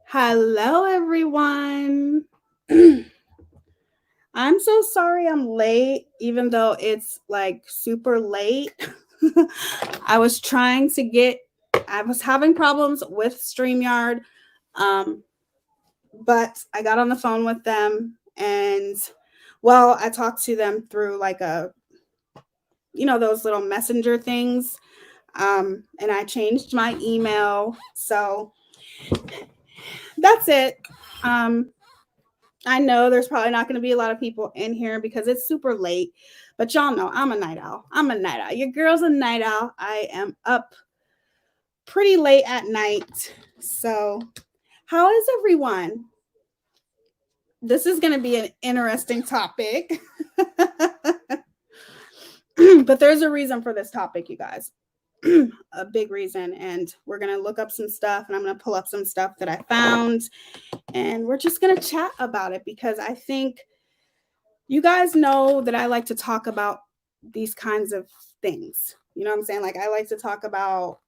Hello, everyone. I'm so sorry I'm late, even though it's like super late. I was trying to get, I was having problems with StreamYard, um, but I got on the phone with them and, well, I talked to them through like those little messenger things. And I changed my email. So that's it. Um, I know there's probably not going to be a lot of people in here because it's super late, but y'all know I'm a night owl. I'm a night owl. Your girl's a night owl. I am up pretty late at night. So, how is everyone? This is going to be an interesting topic. But there's a reason for this topic, you guys. A big reason. And we're going to look up some stuff and I'm going to pull up some stuff that I found. And we're just going to chat about it because I think you guys know that I like to talk about these kinds of things. You know what I'm saying? Like, I like to talk about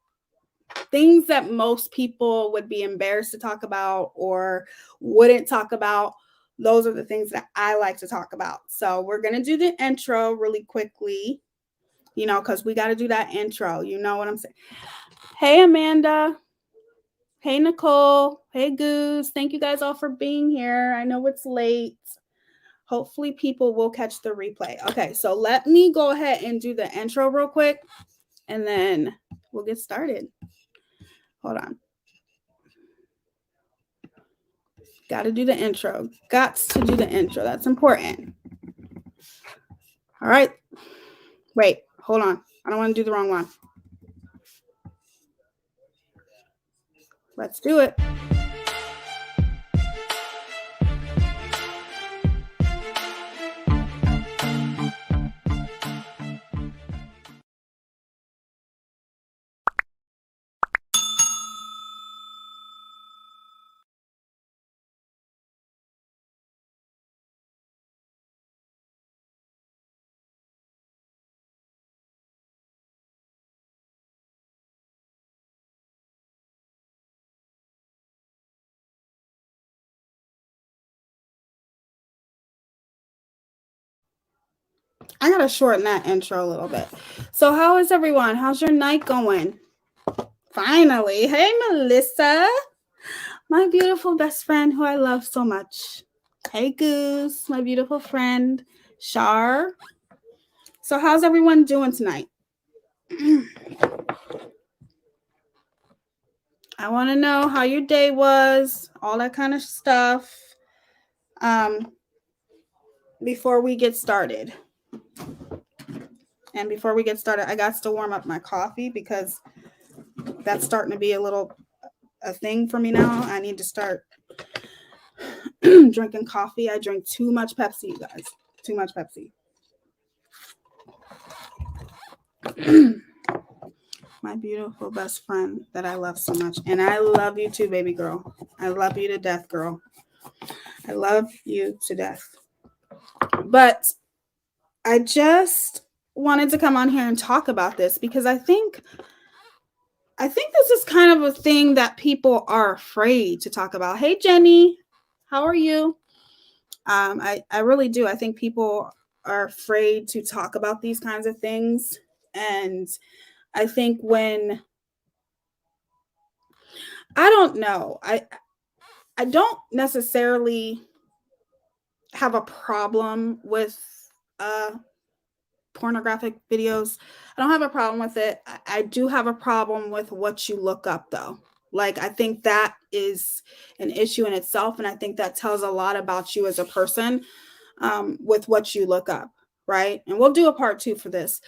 things that most people would be embarrassed to talk about or wouldn't talk about. Those are the things that I like to talk about. So, we're going to do the intro really quickly, because we got to do that intro. You know what I'm saying? Hey, Amanda. Hey, Nicole. Hey, Goose. Thank you guys all for being here. I know it's late. Hopefully people will catch the replay. Okay, so let me go ahead and do the intro real quick and then we'll get started. Hold on. Got to do the intro. Got to do the intro. That's important. All right. Wait, hold on. I don't want to do the wrong one. Let's do it. I got to shorten that intro a little bit. So, how is everyone? How's your night going? Finally. Hey, Melissa, my beautiful best friend who I love so much. Hey, Goose, my beautiful friend. Shar. So, how's everyone doing tonight? I want to know how your day was, all that kind of stuff. Um, Before we get started. And before we get started, I got to warm up my coffee because that's starting to be a thing for me now. I need to start drinking coffee. I drink too much Pepsi, you guys. Too much Pepsi. My beautiful best friend that I love so much. And I love you too, baby girl. I love you to death, girl. I love you to death. But I just wanted to come on here and talk about this because I think this is kind of a thing that people are afraid to talk about. Hey, Jenny, how are you? I really do. I think people are afraid to talk about these kinds of things. And I think I don't know, I don't necessarily have a problem with uh, pornographic videos. I don't have a problem with it. I do have a problem with what you look up, though. Like, I think that is an issue in itself. And I think that tells a lot about you as a person, with what you look up. Right. And we'll do a part 2 for this.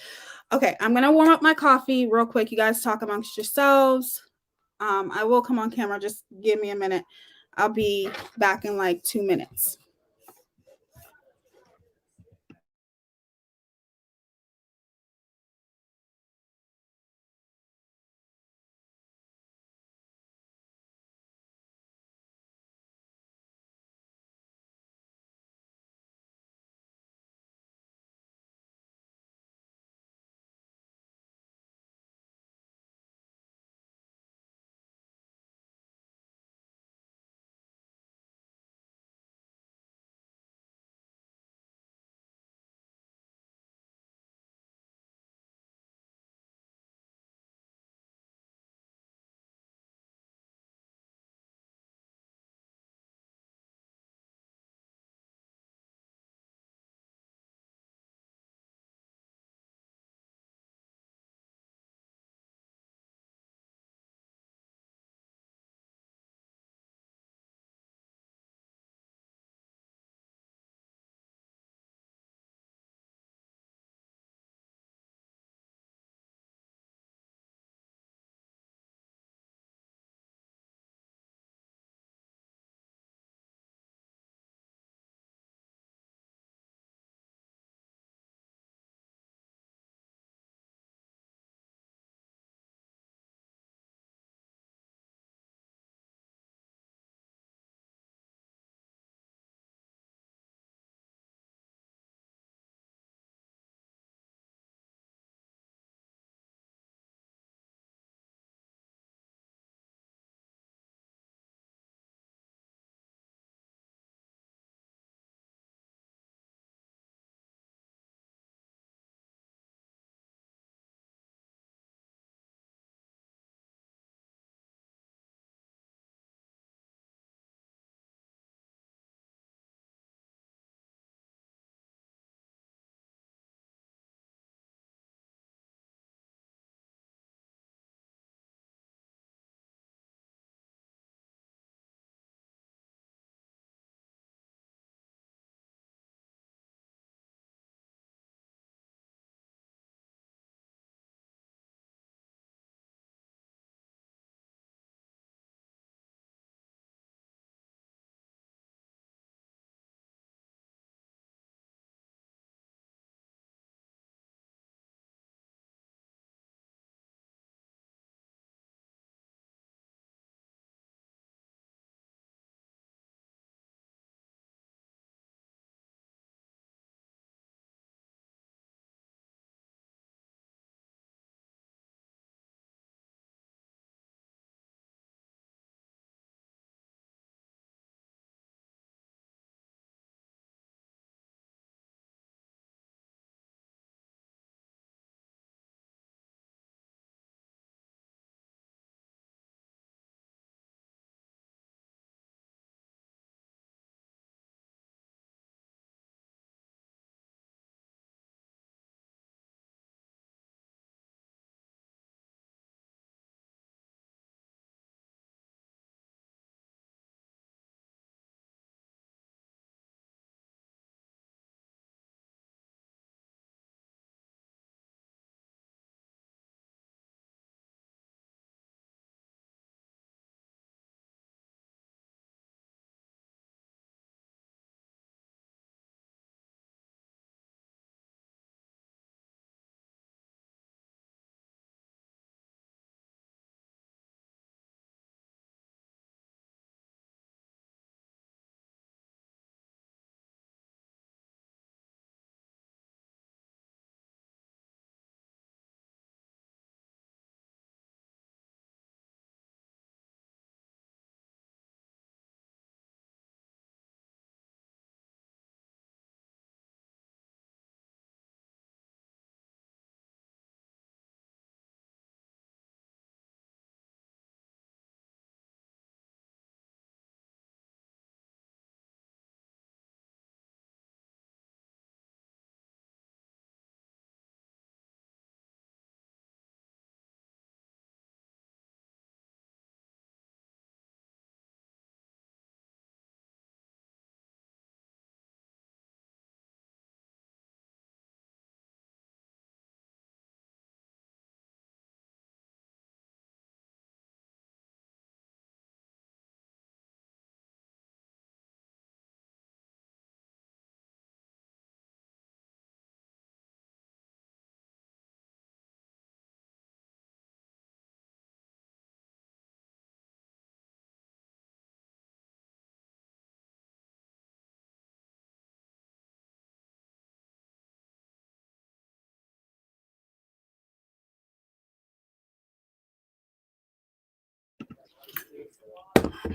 Okay. I'm going to warm up my coffee real quick. You guys talk amongst yourselves. I will come on camera. Just give me a minute. I'll be back in like 2 minutes.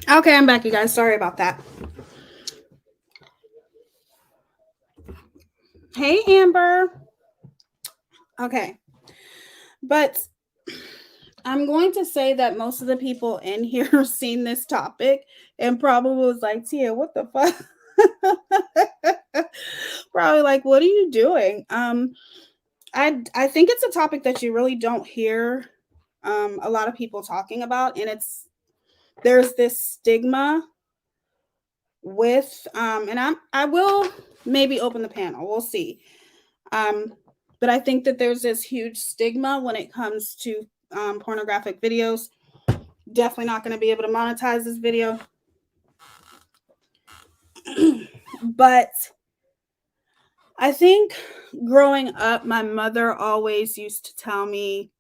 Okay, I'm back, you guys. Sorry about that. Hey, Amber. Okay. But I'm going to say that most of the people in here seen this topic and probably was like, Tia, what the fuck? Probably like, what are you doing? I think it's a topic that you really don't hear a lot of people talking about, and there's this stigma with and I will maybe open the panel. We'll see. But I think that there's this huge stigma when it comes to pornographic videos. Definitely not going to be able to monetize this video. But I think growing up, my mother always used to tell me,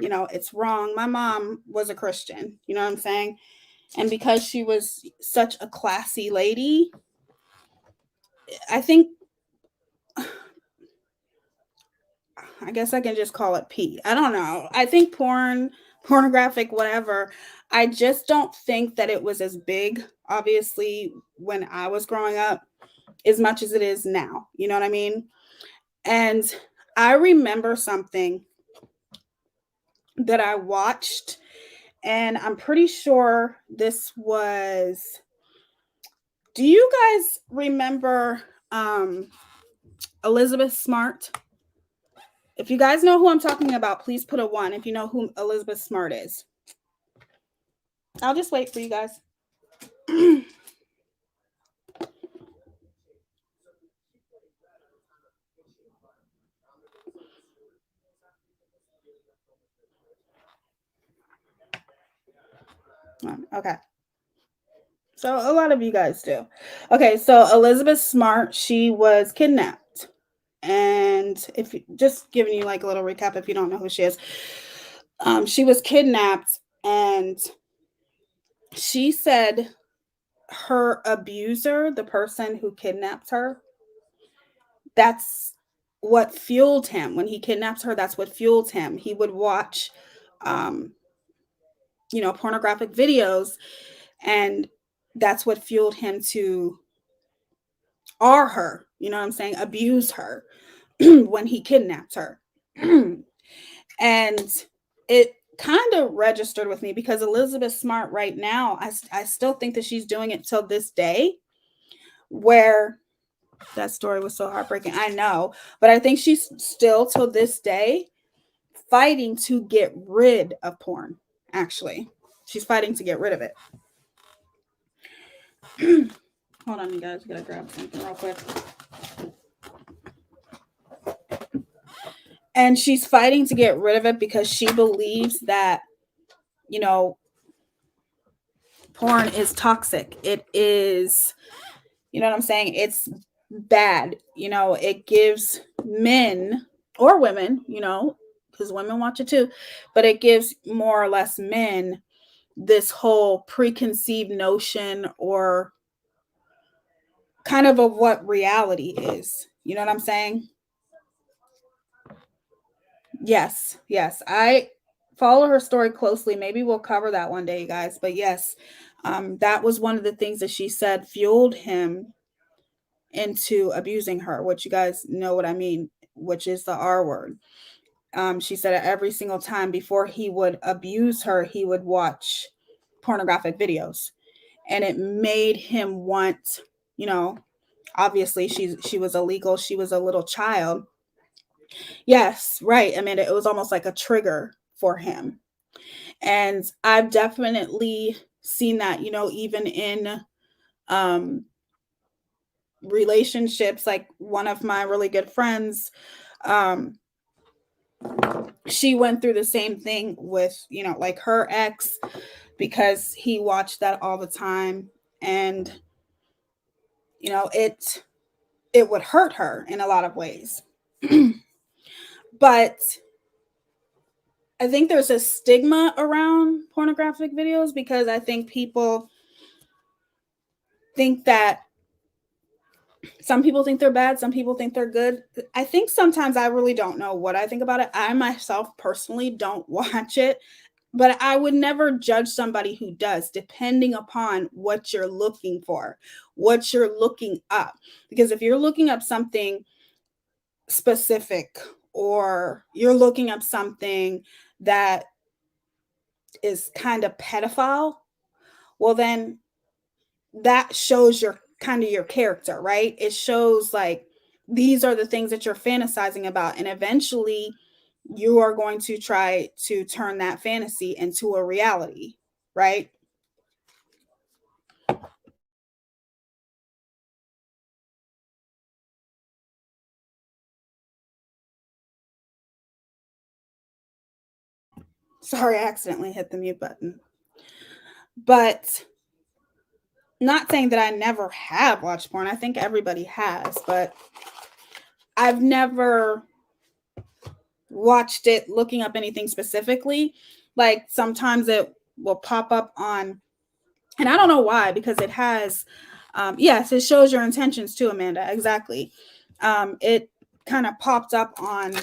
it's wrong. My mom was a Christian, you know what I'm saying? And because she was such a classy lady, I think, I guess I can just call it P. I don't know. I think pornographic, whatever. I just don't think that it was as big, obviously, when I was growing up, as much as it is now. You know what I mean? And I remember something that I watched, and I'm pretty sure this was. Do you guys remember Elizabeth Smart? If you guys know who I'm talking about, please put a 1 if you know who Elizabeth Smart is. I'll just wait for you guys. Okay. So a lot of you guys do. Okay, so Elizabeth Smart, she was kidnapped. And if just giving you like a little recap if you don't know who she is. She was kidnapped, and she said her abuser, the person who kidnapped her, that's what fueled him. When he kidnaps her, that's what fueled him. He would watch pornographic videos, and that's what fueled him to her, you know what I'm saying, abuse her when he kidnapped her. And it kind of registered with me because Elizabeth Smart right now, I still think that she's doing it till this day, where that story was so heartbreaking. I know, but I think she's still till this day fighting to get rid of porn. Actually, she's fighting to get rid of it. Hold on, you guys. I gotta grab something real quick. And she's fighting to get rid of it because she believes that, porn is toxic. It is, you know what I'm saying? It's bad. It gives men or women, because women watch it too, but it gives more or less men this whole preconceived notion or kind of what reality is. You know what I'm saying? Yes, yes. I follow her story closely. Maybe we'll cover that one day, you guys. But yes, that was one of the things that she said fueled him into abusing her, which you guys know what I mean, which is the R word. She said it every single time before he would abuse her, he would watch pornographic videos. And it made him want, obviously she was illegal. She was a little child. Yes, right. I mean, it was almost like a trigger for him. And I've definitely seen that, even in relationships. Like one of my really good friends, she went through the same thing with, like her ex, because he watched that all the time. And, it would hurt her in a lot of ways. But I think there's a stigma around pornographic videos because I think people think that some people think they're bad, some people think they're good. I think sometimes I really don't know what I think about it. I myself personally don't watch it. But I would never judge somebody who does, depending upon what you're looking for, what you're looking up. Because if you're looking up something specific, or you're looking up something that is kind of pedophile, well, then that shows your kind of your character, right? It shows like these are the things that you're fantasizing about. And eventually you are going to try to turn that fantasy into a reality, right? Sorry, I accidentally hit the mute button. But not saying that I never have watched porn. I think everybody has, but I've never watched it looking up anything specifically. Like sometimes it will pop up on, and I don't know why, because it has, yes, it shows your intentions too, Amanda. Exactly. It kind of popped up on,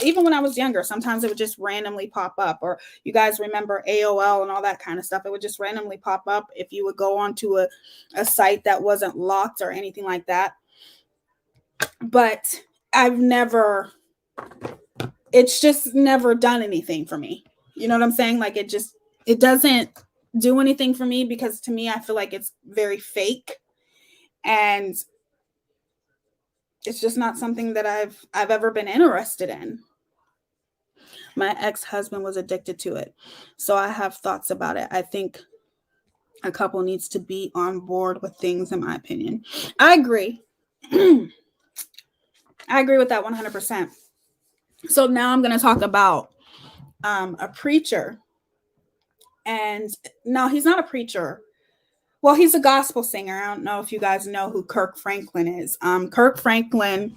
even when I was younger, sometimes it would just randomly pop up. Or you guys remember AOL and all that kind of stuff. It would just randomly pop up if you would go onto a site that wasn't locked or anything like that. But I've never, it's just never done anything for me. You know what I'm saying? Like it doesn't do anything for me, because to me, I feel like it's very fake, and it's just not something that I've ever been interested in. My ex-husband was addicted to it, so I have thoughts about it. I think a couple needs to be on board with things, in my opinion. I agree. I agree with that 100%. So now I'm going to talk about a preacher. And no, he's not a preacher. Well, he's a gospel singer. I don't know if you guys know who Kirk Franklin is. Kirk Franklin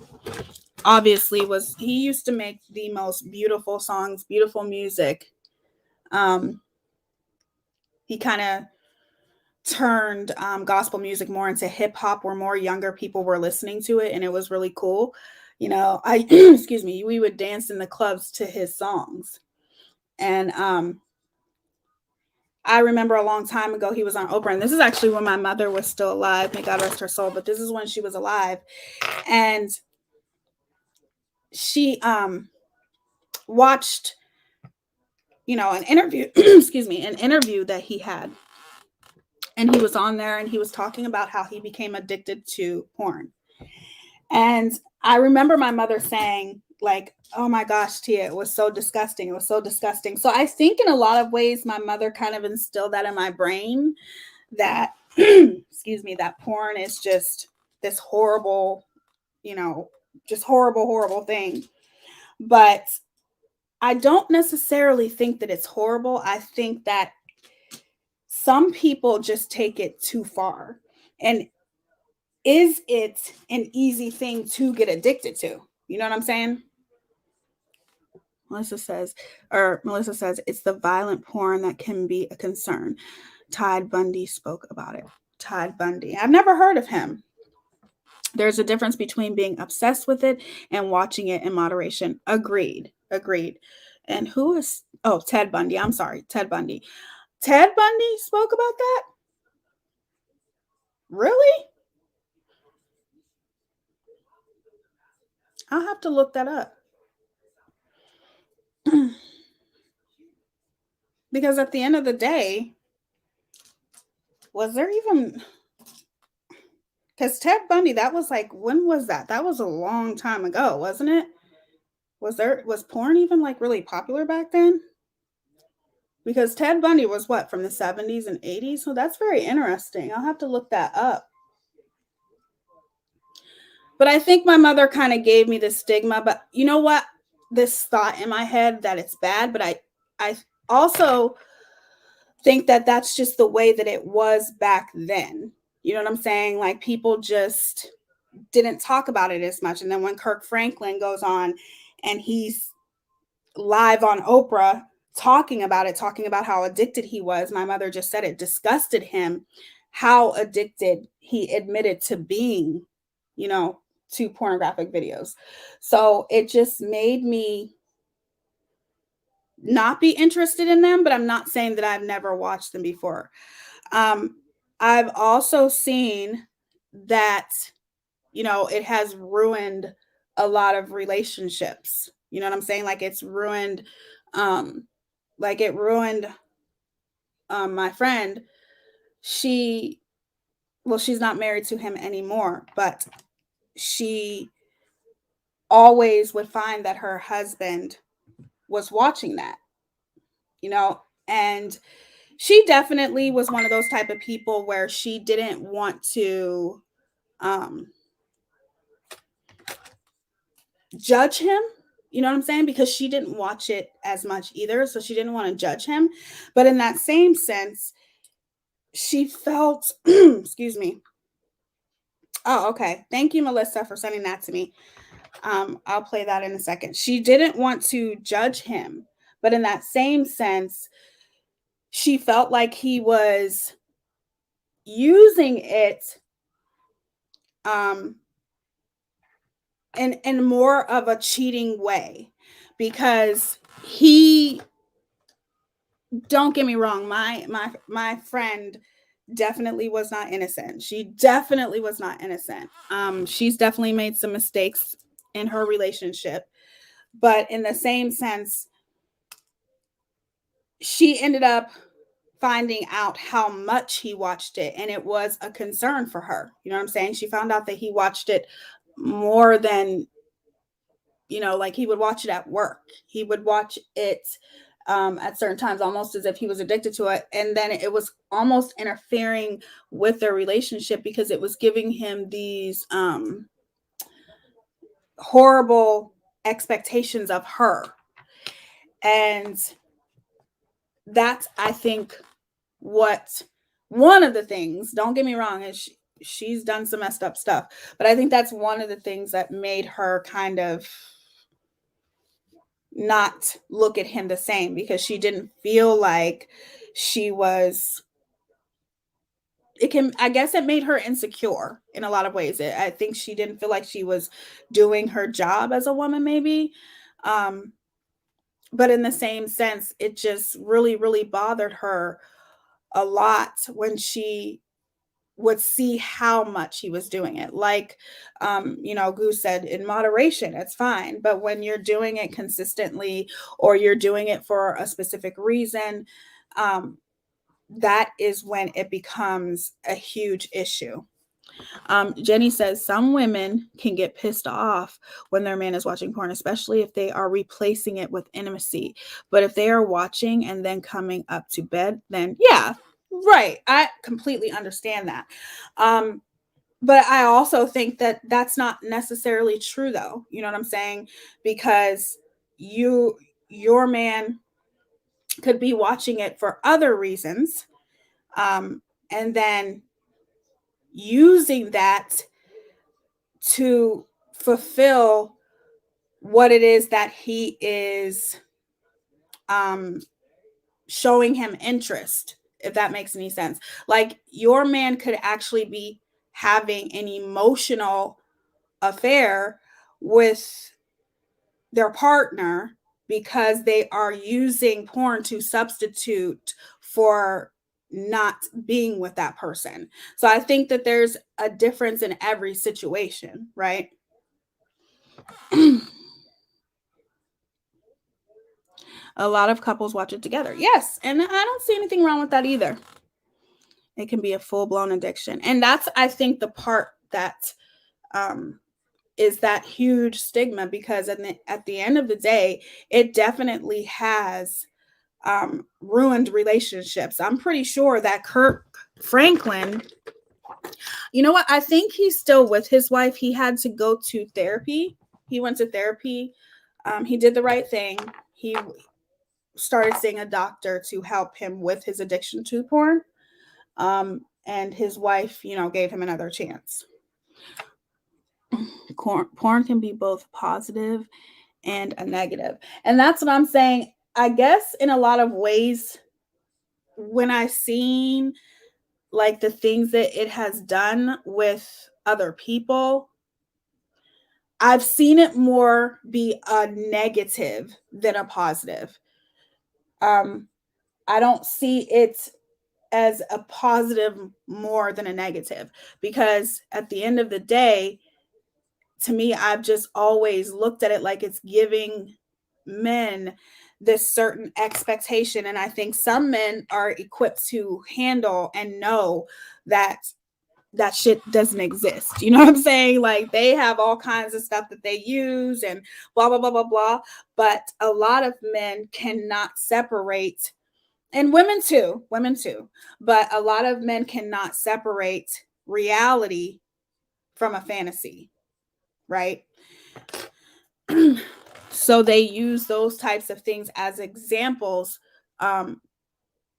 obviously he used to make the most beautiful songs, beautiful music. He kind of turned gospel music more into hip hop, where more younger people were listening to it, and it was really cool. I excuse me, we would dance in the clubs to his songs. And I remember a long time ago he was on Oprah, and this is actually when my mother was still alive. May God rest her soul, but this is when she was alive. And she watched, an interview, excuse me, an interview that he had. And he was on there and he was talking about how he became addicted to porn. And I remember my mother saying, like, oh my gosh, Teaya, it was so disgusting. It was so disgusting. So I think in a lot of ways, my mother kind of instilled that in my brain, that, excuse me, that porn is just this horrible, just horrible, horrible thing. But I don't necessarily think that it's horrible. I think that some people just take it too far. And is it an easy thing to get addicted to? You know what I'm saying? Melissa says, it's the violent porn that can be a concern. Ted Bundy spoke about it. Ted Bundy. I've never heard of him. There's a difference between being obsessed with it and watching it in moderation. Agreed. And who is, Ted Bundy. I'm sorry, Ted Bundy. Ted Bundy spoke about that? Really? I'll have to look that up. Because at the end of the day, was there even, because Ted Bundy, that was like, when was that? That was a long time ago, wasn't it? Was porn even like really popular back then? Because Ted Bundy was what, from the 70s and 80s? So that's very interesting. I'll have to look that up. But I think my mother kind of gave me the stigma. But you know what? This thought in my head that it's bad, but I also think that that's just the way that it was back then. You know what I'm saying? Like people just didn't talk about it as much. And then when Kirk Franklin goes on and he's live on Oprah talking about it, talking about how addicted he was, my mother just said it disgusted him how addicted he admitted to being, to pornographic videos. So it just made me not be interested in them, but I'm not saying that I've never watched them before. I've also seen that, it has ruined a lot of relationships. You know what I'm saying? Like it's ruined, um, like it ruined my friend. She, well, she's not married to him anymore, but she always would find that her husband was watching that, you know, and she definitely was one of those type of people where she didn't want to um judge him, you know what I'm saying, because she didn't watch it as much either, so she didn't want to judge him. But in that same sense, she felt excuse me. Oh, okay, thank you, Melissa, for sending that to me. I'll play that in a second. She didn't want to judge him, but in that same sense, she felt like he was using it um in more of a cheating way, because he, don't get me wrong, my friend definitely was not innocent. She definitely was not innocent. She's definitely made some mistakes in her relationship, but in the same sense, she ended up finding out how much he watched it, and it was a concern for her. You know what I'm saying? She found out that he watched it more than, like he would watch it at work. He would watch it at certain times, almost as if he was addicted to it. And then it was almost interfering with their relationship because it was giving him these horrible expectations of her. And that's, I think, what one of the things, don't get me wrong, is she's done some messed up stuff, but I think that's one of the things that made her kind of not look at him the same, because she didn't feel like she was, it can, I guess it made her insecure in a lot of ways. I think she didn't feel like she was doing her job as a woman, maybe. um but in the same sense, it just really, really bothered her a lot when she would see how much he was doing it. Like, Goose said, in moderation, it's fine. But when you're doing it consistently, or you're doing it for a specific reason, um, that is when it becomes a huge issue. Jenny says some women can get pissed off when their man is watching porn, especially if they are replacing it with intimacy. But if they are watching and then coming up to bed, then yeah, right. I completely understand that. Um, but I also think that that's not necessarily true, though. You know what I'm saying? Because your man could be watching it for other reasons, um, and then using that to fulfill what it is that he is um, showing him interest, if that makes any sense. Like, your man could actually be having an emotional affair with their partner because they are using porn to substitute for not being with that person. So I think that there's a difference in every situation, right? A lot of couples watch it together. Yes, and I don't see anything wrong with that either. It can be a full-blown addiction. And that's, I think, the part that um is that huge stigma, because at the end of the day, it definitely has ruined relationships. I'm pretty sure that Kirk Franklin, you know what? I think he's still with his wife. He had to go to therapy. He went to therapy. He did the right thing. He started seeing a doctor to help him with his addiction to porn. And his wife, gave him another chance. Porn can be both positive and a negative. And that's what I'm saying. I guess in a lot of ways, when I seen like the things that it has done with other people, I've seen it more be a negative than a positive. I don't see it as a positive more than a negative, because at the end of the day, to me, I've just always looked at it like it's giving men this certain expectation. And I think some men are equipped to handle and know that that shit doesn't exist. You know what I'm saying? Like they have all kinds of stuff that they use and blah, blah, blah, blah, blah. But a lot of men cannot separate, and women too. But a lot of men cannot separate reality from a fantasy, right? So they use those types of things as examples, um,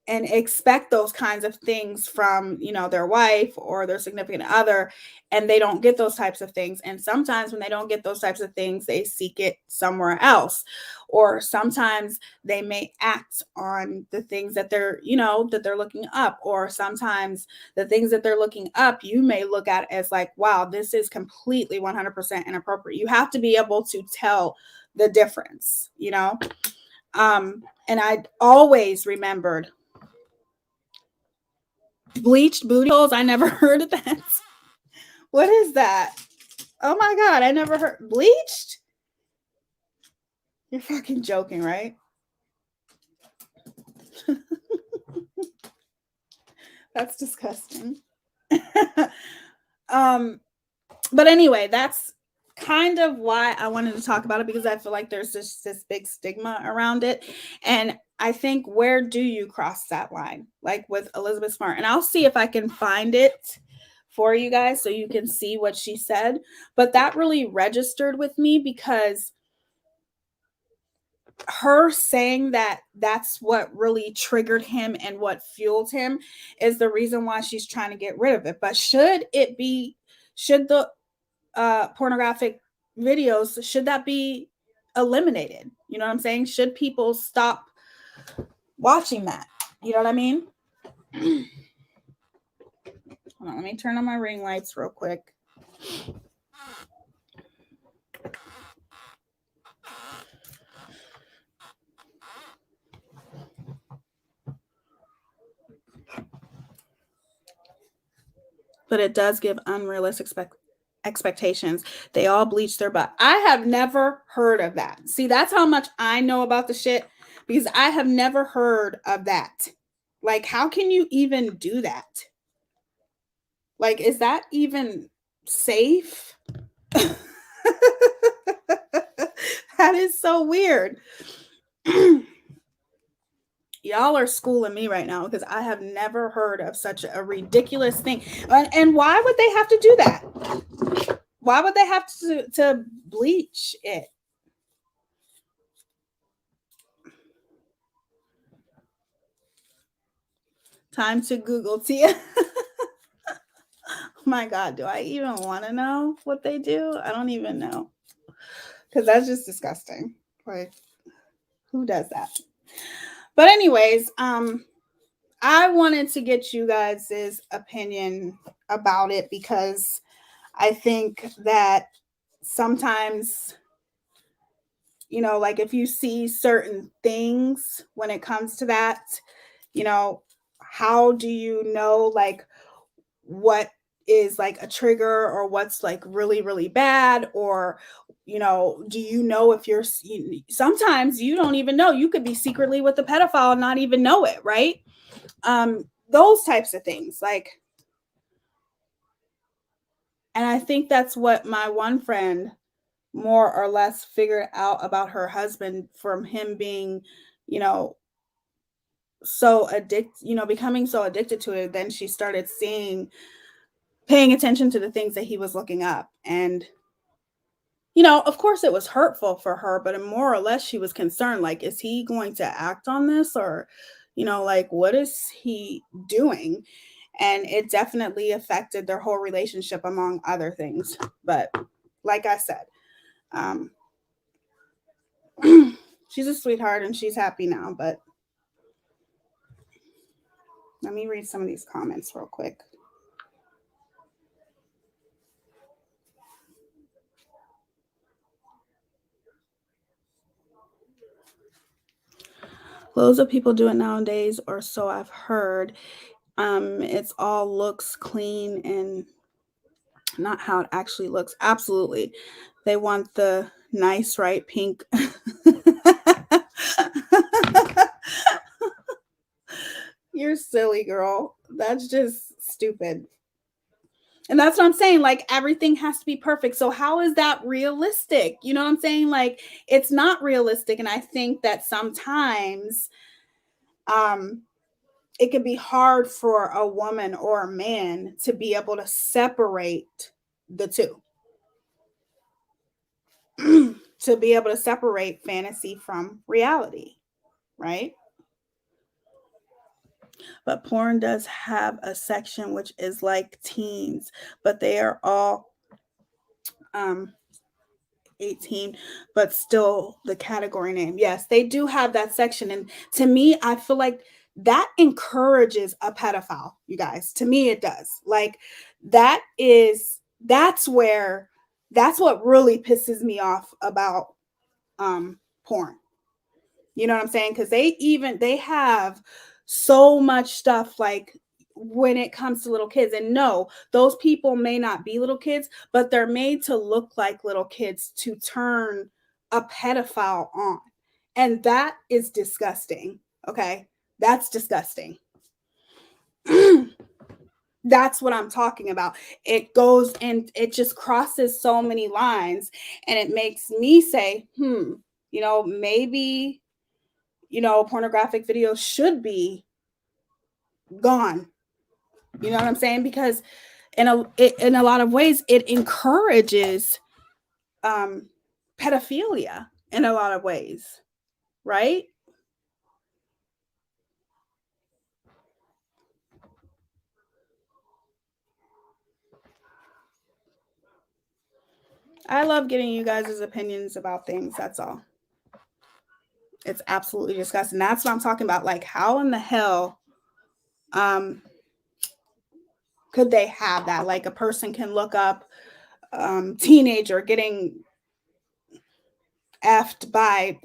and expect those kinds of things from, you know, their wife or their significant other, and they don't get those types of things. And sometimes when they don't get those types of things, they seek it somewhere else, or sometimes they may act on the things that they're, you know, that they're looking up, or sometimes the things that they're looking up you may look at as like, wow, this is completely 100% inappropriate. You have to be able to tell the difference, you know. And I always remembered bleached booty holes. I never heard of that. What is that? Oh my god, I never heard bleached. You're fucking joking, right? That's disgusting. um but anyway, that's kind of why I wanted to talk about it, because I feel like there's this big stigma around it. And I think, where do you cross that line? Like with Elizabeth Smart. And I'll see if I can find it for you guys so you can see what she said. But that really registered with me, because her saying that that's what really triggered him and what fueled him is the reason why she's trying to get rid of it. But should the pornographic videos, should that be eliminated? You know what I'm saying? Should people stop watching that? You know what I mean? Hold on, let me turn on my ring lights real quick. But it does give unrealistic expectations. They all bleach their butt. I have never heard of that. See, that's how much I know about the shit, because I have never heard of that. Like, how can you even do that? Like, is that even safe? That is so weird. Y'all are schooling me right now, because I have never heard of such a ridiculous thing. And why would they have to do that? Why would they have to bleach it? Time to Google Teaya. My God, do I even want to know what they do? I don't even know, because that's just disgusting. Like, who does that? But anyways, I wanted to get you guys' opinion about it, because I think that sometimes, you know, like if you see certain things when it comes to that, you know, how do you know like what is like a trigger, or what's like really really bad? Or, you know, do you know if sometimes you don't even know, you could be secretly with a pedophile and not even know it, right? Those types of things, like. And I think that's what my one friend more or less figured out about her husband, from him being, you know, so addicted, you know, becoming so addicted to it. Then she started paying attention to the things that he was looking up. And, you know, of course it was hurtful for her, but more or less she was concerned, like, is he going to act on this? Or, you know, like, what is he doing? And it definitely affected their whole relationship, among other things. But like I said, um, she's a sweetheart and she's happy now. But let me read some of these comments real quick. Loads of people do it nowadays, or so I've heard. It's all looks clean and not how it actually looks. Absolutely. They want the nice, right? Pink. You're silly, girl. That's just stupid. And that's what I'm saying. Like, everything has to be perfect. So, how is that realistic? You know what I'm saying? Like, it's not realistic. And I think that sometimes um, it can be hard for a woman or a man to be able to separate the two, to be able to separate fantasy from reality, right? But porn does have a section which is like teens, but they are all um 18, but still the category name. Yes, they do have that section. And to me, I feel like that encourages a pedophile, you guys. To me, it does. Like, that is, that's where, that's what really pisses me off about porn. You know what I'm saying? Because they have so much stuff, like, when it comes to little kids. And no, those people may not be little kids, but they're made to look like little kids to turn a pedophile on. And that is disgusting. Okay. That's disgusting. That's what I'm talking about. It goes and it just crosses so many lines, and it makes me say, maybe, pornographic videos should be gone. You know what I'm saying? Because in a lot of ways, it encourages um, pedophilia in a lot of ways, right? I love getting you guys' opinions about things. That's all. It's absolutely disgusting. That's what I'm talking about. Like, how in the hell um, could they have that? Like, a person can look up teenager getting effed by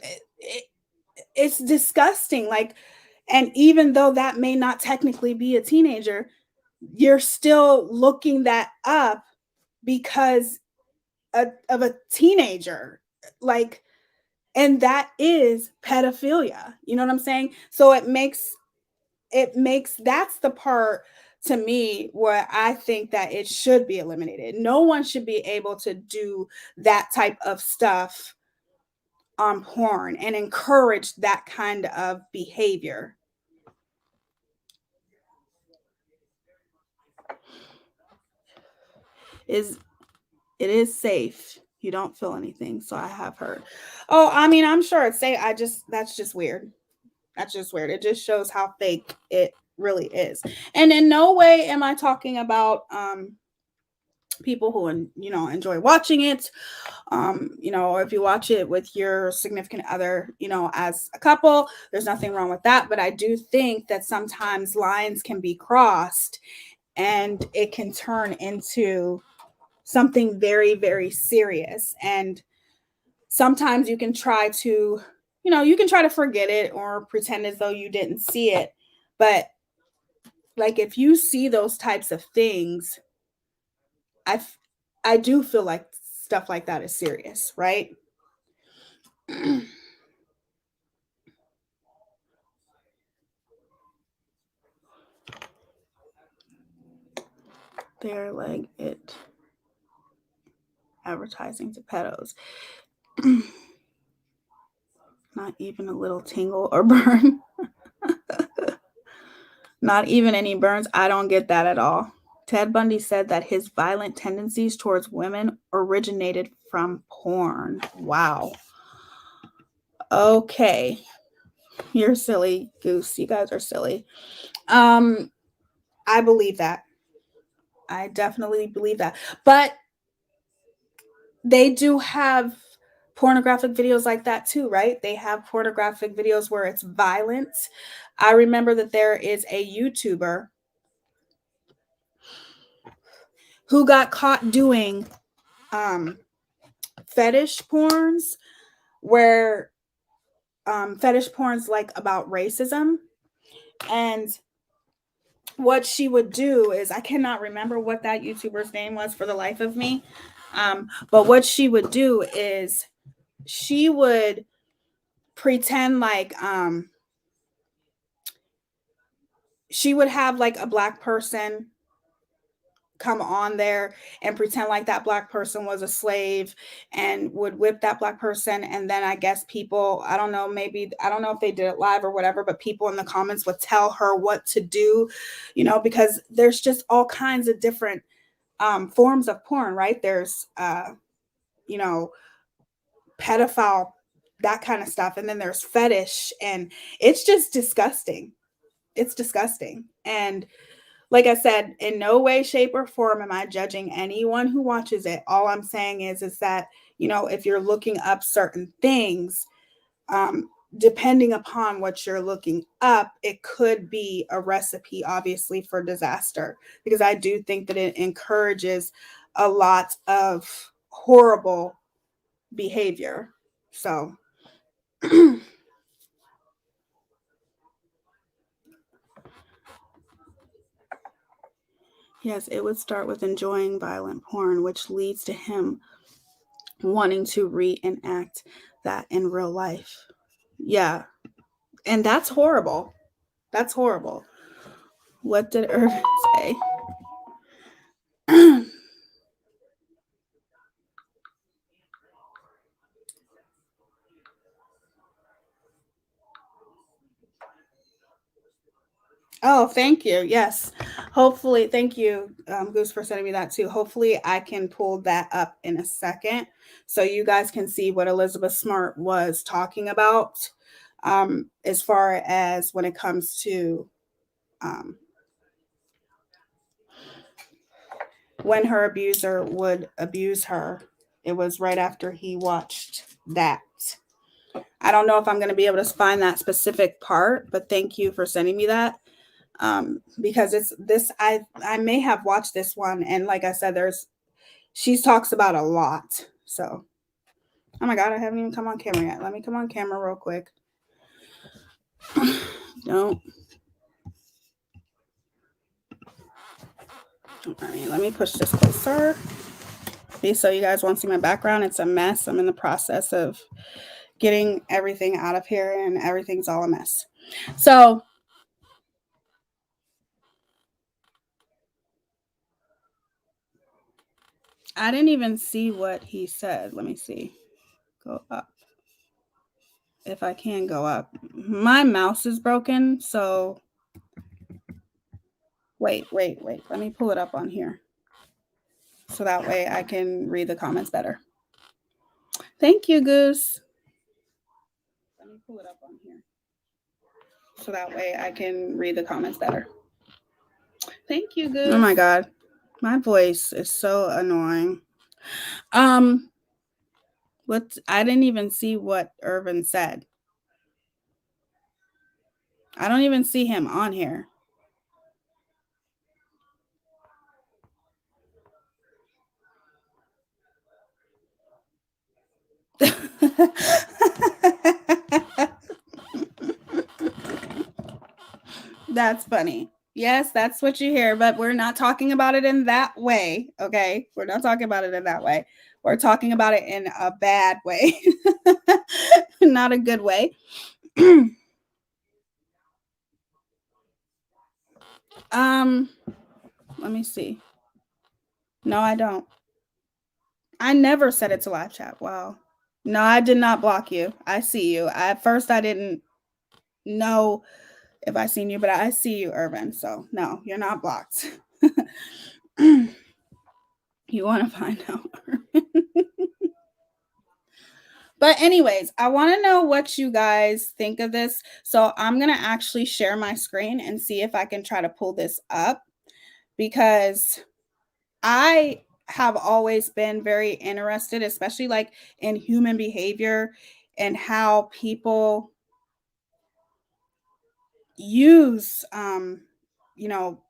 it's disgusting. Like, and even though that may not technically be a teenager, you're still looking that up because of a teenager. Like, and that is pedophilia. You know what I'm saying? So it makes that's the part to me where I think that it should be eliminated. No one should be able to do that type of stuff on porn and encourage that kind of behavior. Is it is safe. You don't feel anything, so I have heard. Oh, I mean, I'm sure it's safe. That's just weird. That's just weird. It just shows how fake it really is. And in no way am I talking about people who enjoy watching it. If you watch it with your significant other, as a couple, there's nothing wrong with that. But I do think that sometimes lines can be crossed and it can turn into something very, very serious. And sometimes you can try to forget it or pretend as though you didn't see it. But like, if you see those types of things, I I do feel like stuff like that is serious, right? They're like it advertising to pedos. Not even a little tingle or burn. Not even any burns. I don't get that at all. Ted Bundy said that his violent tendencies towards women originated from porn. Wow. Okay. You're silly, Goose. You guys are silly. Um, I believe that. I definitely believe that. But they do have pornographic videos like that too, right? They have pornographic videos where it's violent. I remember that there is a YouTuber who got caught doing um fetish porns where fetish porn's like about racism. And what she would do is, I cannot remember what that YouTuber's name was for the life of me. But what she would do is she would pretend like she would have like a black person come on there and pretend like that black person was a slave and would whip that black person. And then I guess people, I don't know, maybe, I don't know if they did it live or whatever, but people in the comments would tell her what to do, because there's just all kinds of different forms of porn, right? There's, you know, pedophile, that kind of stuff. And then there's fetish, and it's just disgusting. It's disgusting. And like I said, in no way, shape, or form am I judging anyone who watches it. All I'm saying is that, if you're looking up certain things, depending upon what you're looking up, it could be a recipe, obviously, for disaster. Because I do think that it encourages a lot of horrible behavior. So, yes, it would start with enjoying violent porn, which leads to him wanting to reenact that in real life. Yeah. And that's horrible. That's horrible. What did Irvin say? Oh, thank you. Yes. Hopefully, thank you, Goose, for sending me that too. Hopefully, I can pull that up in a second so you guys can see what Elizabeth Smart was talking about, as far as when it comes to um, when her abuser would abuse her. It was right after he watched that. I don't know if I'm going to be able to find that specific part, but thank you for sending me that. Because it's this, I may have watched this one, and like I said, she talks about a lot. So, oh my god, I haven't even come on camera yet. Let me come on camera real quick. Don't. Let me push this closer. So you guys won't see my background. It's a mess. I'm in the process of getting everything out of here, and everything's all a mess. So, I didn't even see what he said. Let me see. Go up. If I can go up. My mouse is broken, so wait. Let me pull it up on here. So that way I can read the comments better. Thank you, Goose. Let me pull it up on here. So that way I can read the comments better. Thank you, Goose. Oh my god. My voice is so annoying. What, I didn't even see what Irvin said. I don't even see him on here. That's funny. Yes, that's what you hear, but we're not talking about it in that way. Okay. We're not talking about it in that way. We're talking about it in a bad way, not a good way. Let me see. No, I don't. I never set it to live chat. Wow. No, I did not block you. I see you. At first, I didn't know if I seen you, but I see you, Irvin. So no, you're not blocked. You want to find out. But anyways, I want to know what you guys think of this. So I'm going to actually share my screen and see if I can try to pull this up, because I have always been very interested, especially like in human behavior and how people use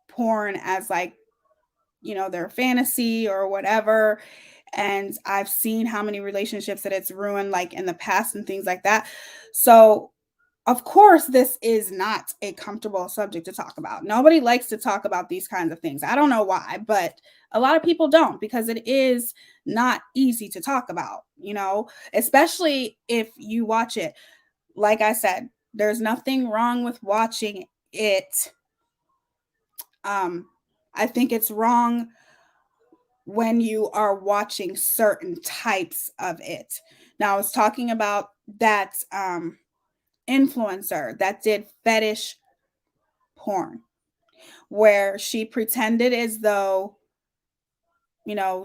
porn as like, their fantasy or whatever. And I've seen how many relationships that it's ruined, like in the past and things like that. So of course, this is not a comfortable subject to talk about. Nobody likes to talk about these kinds of things. I don't know why, but a lot of people don't, because it is not easy to talk about, especially if you watch it. Like I said, there's nothing wrong with watching it. I think it's wrong when you are watching certain types of it. Now, I was talking about that influencer that did fetish porn, where she pretended as though,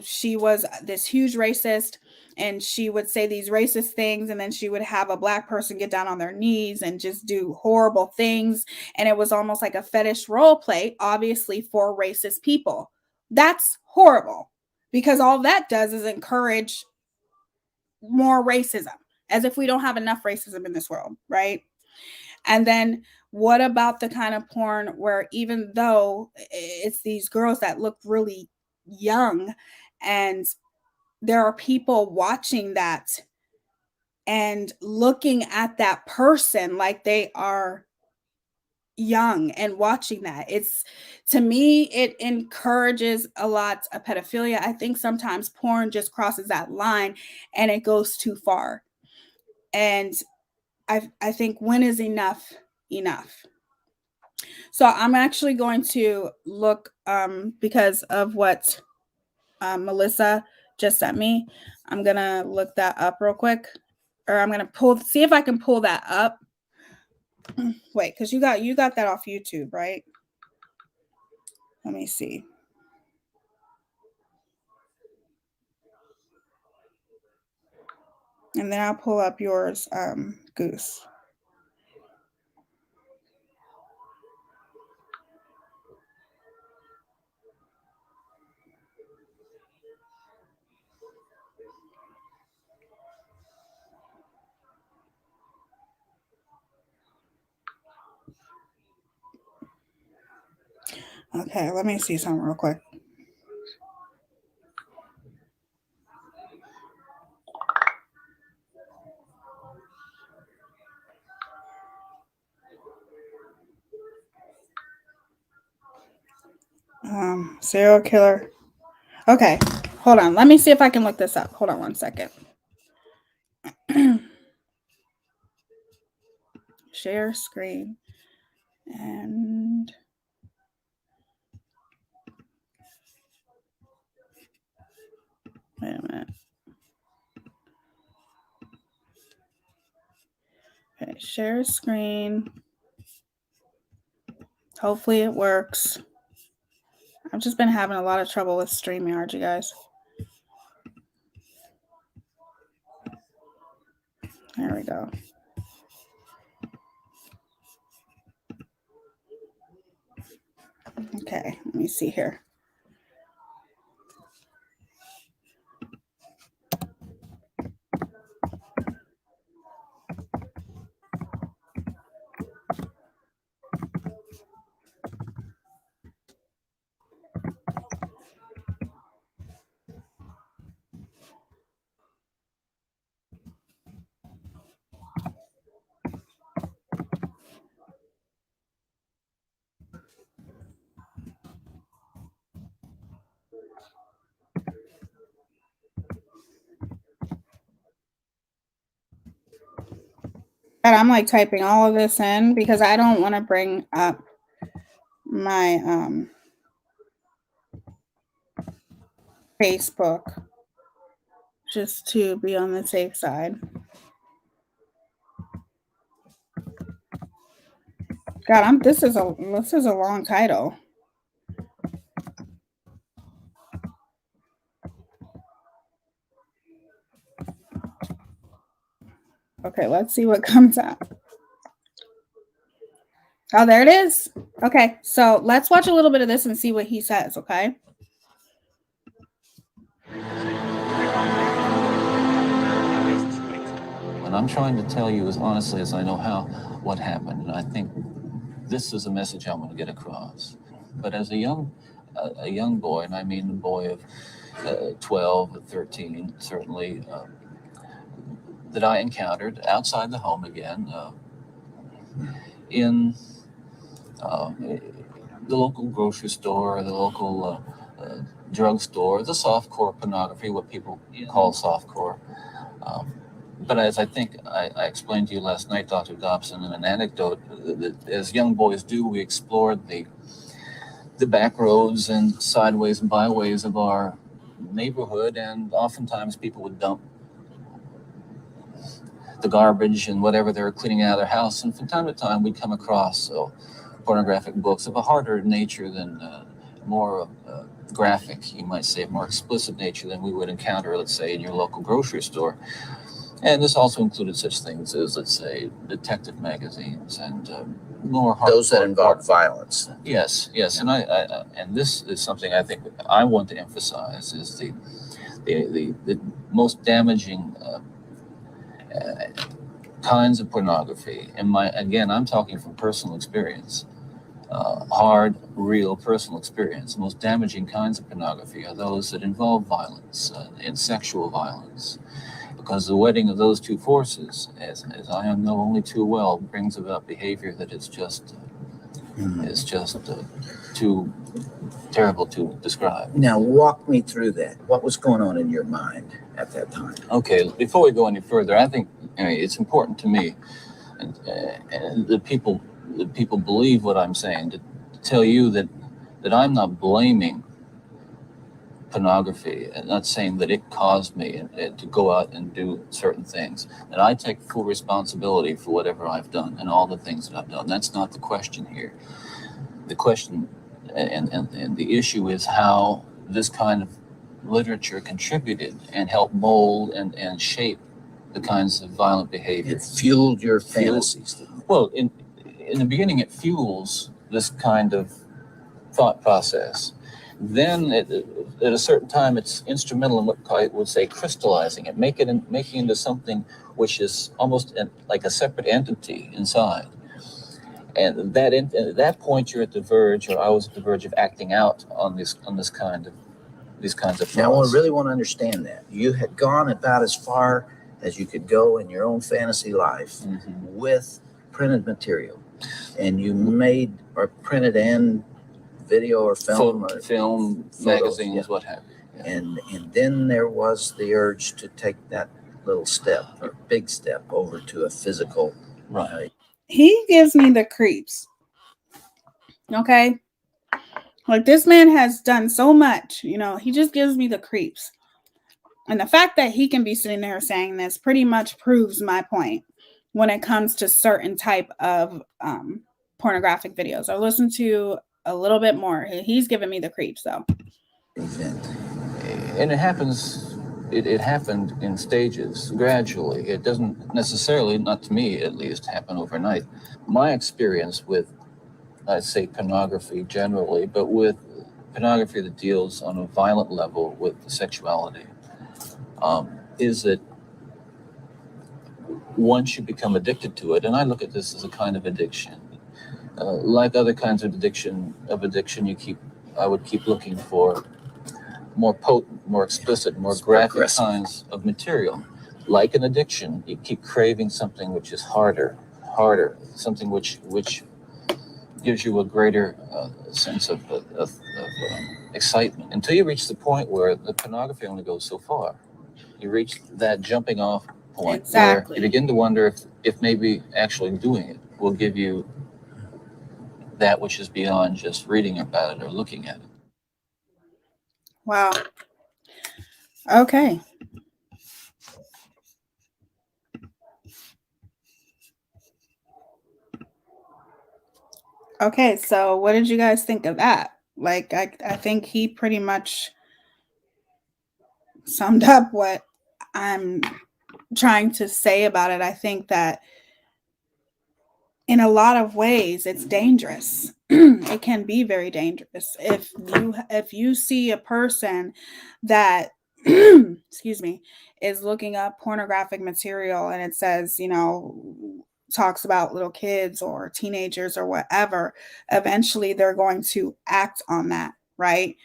she was this huge racist, and she would say these racist things, and then she would have a black person get down on their knees and just do horrible things. And it was almost like a fetish role play, obviously for racist people. That's horrible, because all that does is encourage more racism, as if we don't have enough racism in this world, right? And then what about the kind of porn where, even though it's these girls that look really young, and there are people watching that and looking at that person like they are young and watching that? It's, to me, it encourages a lot of pedophilia. I think sometimes porn just crosses that line and it goes too far. And I think, when is enough enough? So I'm actually going to look, because of what Melissa just sent me. I'm gonna look that up real quick, or I'm gonna see if I can pull that up. Wait, because you got that off YouTube, right? Let me see. And then I'll pull up yours, Goose. Okay, let me see something real quick. Serial killer. Okay, hold on. Let me see if I can look this up. Hold on one second. Share screen. And wait a minute. Okay, share screen. Hopefully it works. I've just been having a lot of trouble with StreamYard, you guys. There we go. Okay, let me see here. And I'm like typing all of this in because I don't want to bring up my Facebook, just to be on the safe side. God, this is a long title. Okay, let's see what comes up. Oh, there it is. Okay, so let's watch a little bit of this and see what he says, okay? And I'm trying to tell you as honestly as I know how what happened. And I think this is a message I want to get across. But as a young boy, and I mean a boy of 12, 13, certainly, that I encountered outside the home again, in the local grocery store, the local drugstore, the softcore pornography, what people call softcore. Um, but as I think I explained to you last night, Dr. Dobson, in an anecdote, that as young boys do, we explored the back roads and sideways and byways of our neighborhood, and oftentimes people would dump the garbage and whatever they were cleaning out of their house. And from time to time, we'd come across pornographic books of a harder nature than more graphic, you might say, more explicit nature than we would encounter, let's say, in your local grocery store. And this also included such things as, let's say, detective magazines and more hard, those that involve violence. Yes, yes, and I and this is something I think I want to emphasize is the most damaging kinds of pornography. And I'm talking from personal experience, hard, real personal experience. The most damaging kinds of pornography are those that involve violence and sexual violence. Because the wedding of those two forces, as I know only too well, brings about behavior that is just too terrible to describe. Now, walk me through that. What was going on in your mind at that time? Okay, before we go any further, I think it's important to me, and the people believe what I'm saying, to tell you that I'm not blaming pornography and not saying that it caused me to go out and do certain things. And I take full responsibility for whatever I've done and all the things that I've done. That's not the question here. The question and the issue is how this kind of literature contributed and helped mold and shape the kinds of violent behavior. It fueled your fantasies. Well, in the beginning, it fuels this kind of thought process. Then at a certain time, it's instrumental in what I would say crystallizing it, making it into something which is almost like a separate entity inside. And at that point, you're at the verge, or I was at the verge of acting out on these kinds of thoughts. Now, I really want to understand that. You had gone about as far as you could go in your own fantasy life with printed material, and you made or printed and video or film magazines, yeah. What have you. Yeah. And then there was the urge to take that little step or big step over to a physical. Right. He gives me the creeps. Okay. Like, this man has done so much, he just gives me the creeps. And the fact that he can be sitting there saying this pretty much proves my point when it comes to certain type of pornographic videos. I listened to a little bit more. He's giving me the creeps, though. And it happens, it happened in stages, gradually. It doesn't necessarily, not to me at least, happen overnight. My experience with, I'd say, pornography generally, but with pornography that deals on a violent level with sexuality, is that once you become addicted to it, and I look at this as a kind of addiction, like other kinds of addiction, I would keep looking for more potent, more explicit, more graphic kinds of material. Like an addiction, you keep craving something which is harder, something which gives you a greater sense of excitement, until you reach the point where the pornography only goes so far. You reach that jumping off point, exactly, where you begin to wonder if maybe actually doing it will give you that which is beyond just reading about it or looking at it. Wow. Okay. Okay, so what did you guys think of that? Like, I think he pretty much summed up what I'm trying to say about it. I think that in a lot of ways it's dangerous. It can be very dangerous if you see a person that excuse me, is looking up pornographic material and it says, talks about little kids or teenagers or whatever, eventually they're going to act on that, right?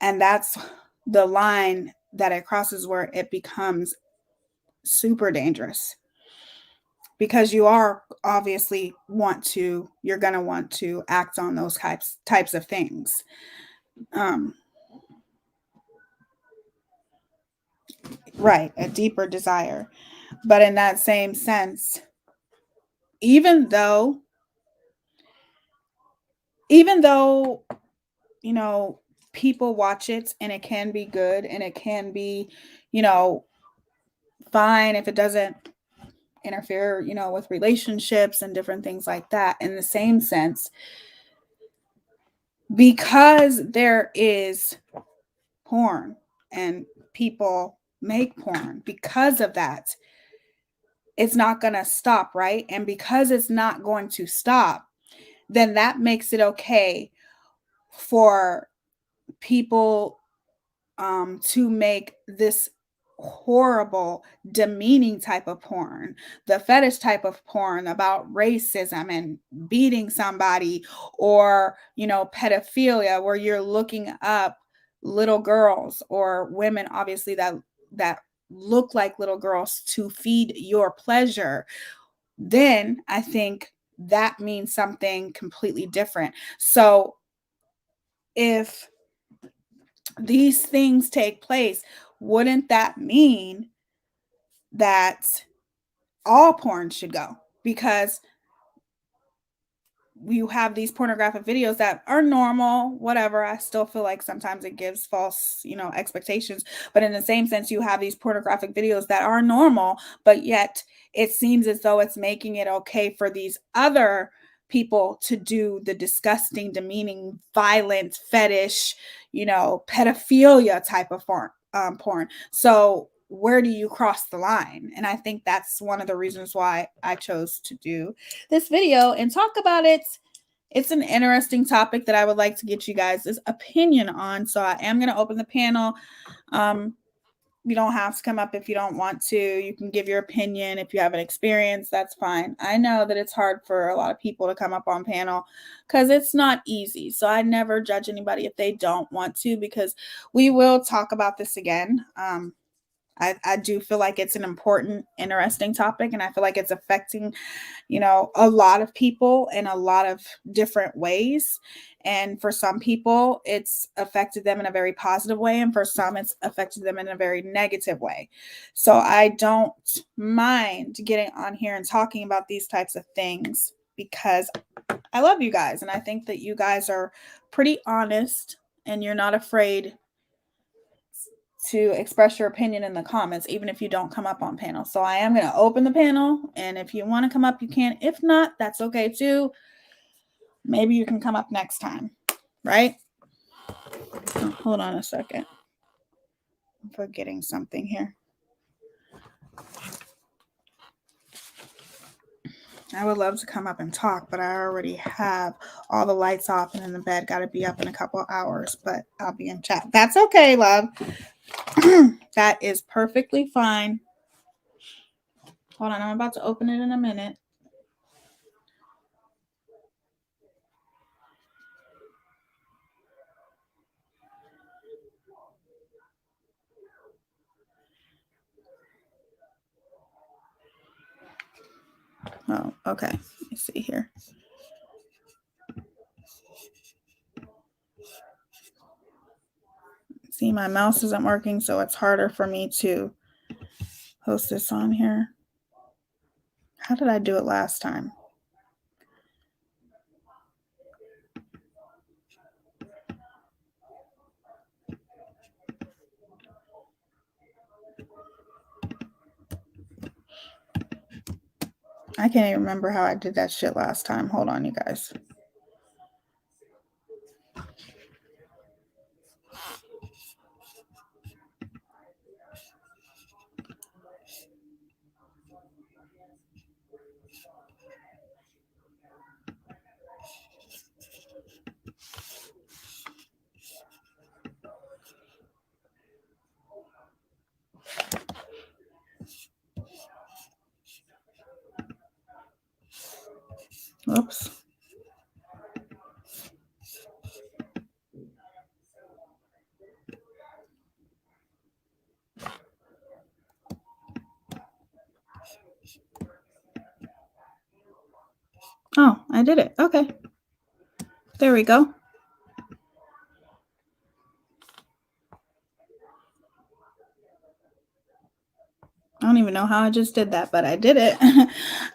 And that's the line that it crosses where it becomes super dangerous, because you are obviously you're going to want to act on those types of things. Right, a deeper desire. But in that same sense, even though, you know, people watch it and it can be good and it can be, you know, fine if it doesn't interfere, you know, with relationships and different things like that. In the same sense, because there is porn and people make porn, because of that, it's not going to stop, right? And because it's not going to stop, then that makes it okay for people to make this horrible, demeaning type of porn, the fetish type of porn about racism and beating somebody, or, you know, pedophilia, where you're looking up little girls or women, obviously, that look like little girls to feed your pleasure. Then I think that means something completely different. So if these things take place, wouldn't that mean that all porn should go? Because you have these pornographic videos that are normal, whatever. I still feel like sometimes it gives false, you know, expectations. But in the same sense, you have these pornographic videos that are normal, but yet it seems as though it's making it okay for these other people to do the disgusting, demeaning, violent, fetish, you know, pedophilia type of porn. So where do you cross the line? And I think that's one of the reasons why I chose to do this video and talk about it. It's an interesting topic that I would like to get you guys' opinion on. So I am going to open the panel. You don't have to come up if you don't want to. You can give your opinion. If you have an experience, that's fine. I know that it's hard for a lot of people to come up on panel because it's not easy. So I never judge anybody if they don't want to, because we will talk about this again. I do feel like it's an important, interesting topic, and I feel like it's affecting, you know, a lot of people in a lot of different ways. And for some people, it's affected them in a very positive way, and for some, it's affected them in a very negative way. So I don't mind getting on here and talking about these types of things because I love you guys, and I think that you guys are pretty honest and you're not afraid to express your opinion in the comments, even if you don't come up on panel. So I am going to open the panel, and if you want to come up, you can. If not, that's okay too. Maybe you can come up next time, right? Oh, hold on a second. I'm forgetting something here. I would love to come up and talk, but I already have all the lights off, and then the bed got to be up in a couple of hours, but I'll be in chat. That's okay, love. That is perfectly fine. Hold on, I'm about to open it in a minute. Oh, okay. Let me see here. See, my mouse isn't working, so it's harder for me to post this on here. How did I do it last time? I can't even remember how I did that shit last time. Hold on, you guys. Whoops. Oh, I did it. Okay. There we go. I don't even know how I just did that, but I did it.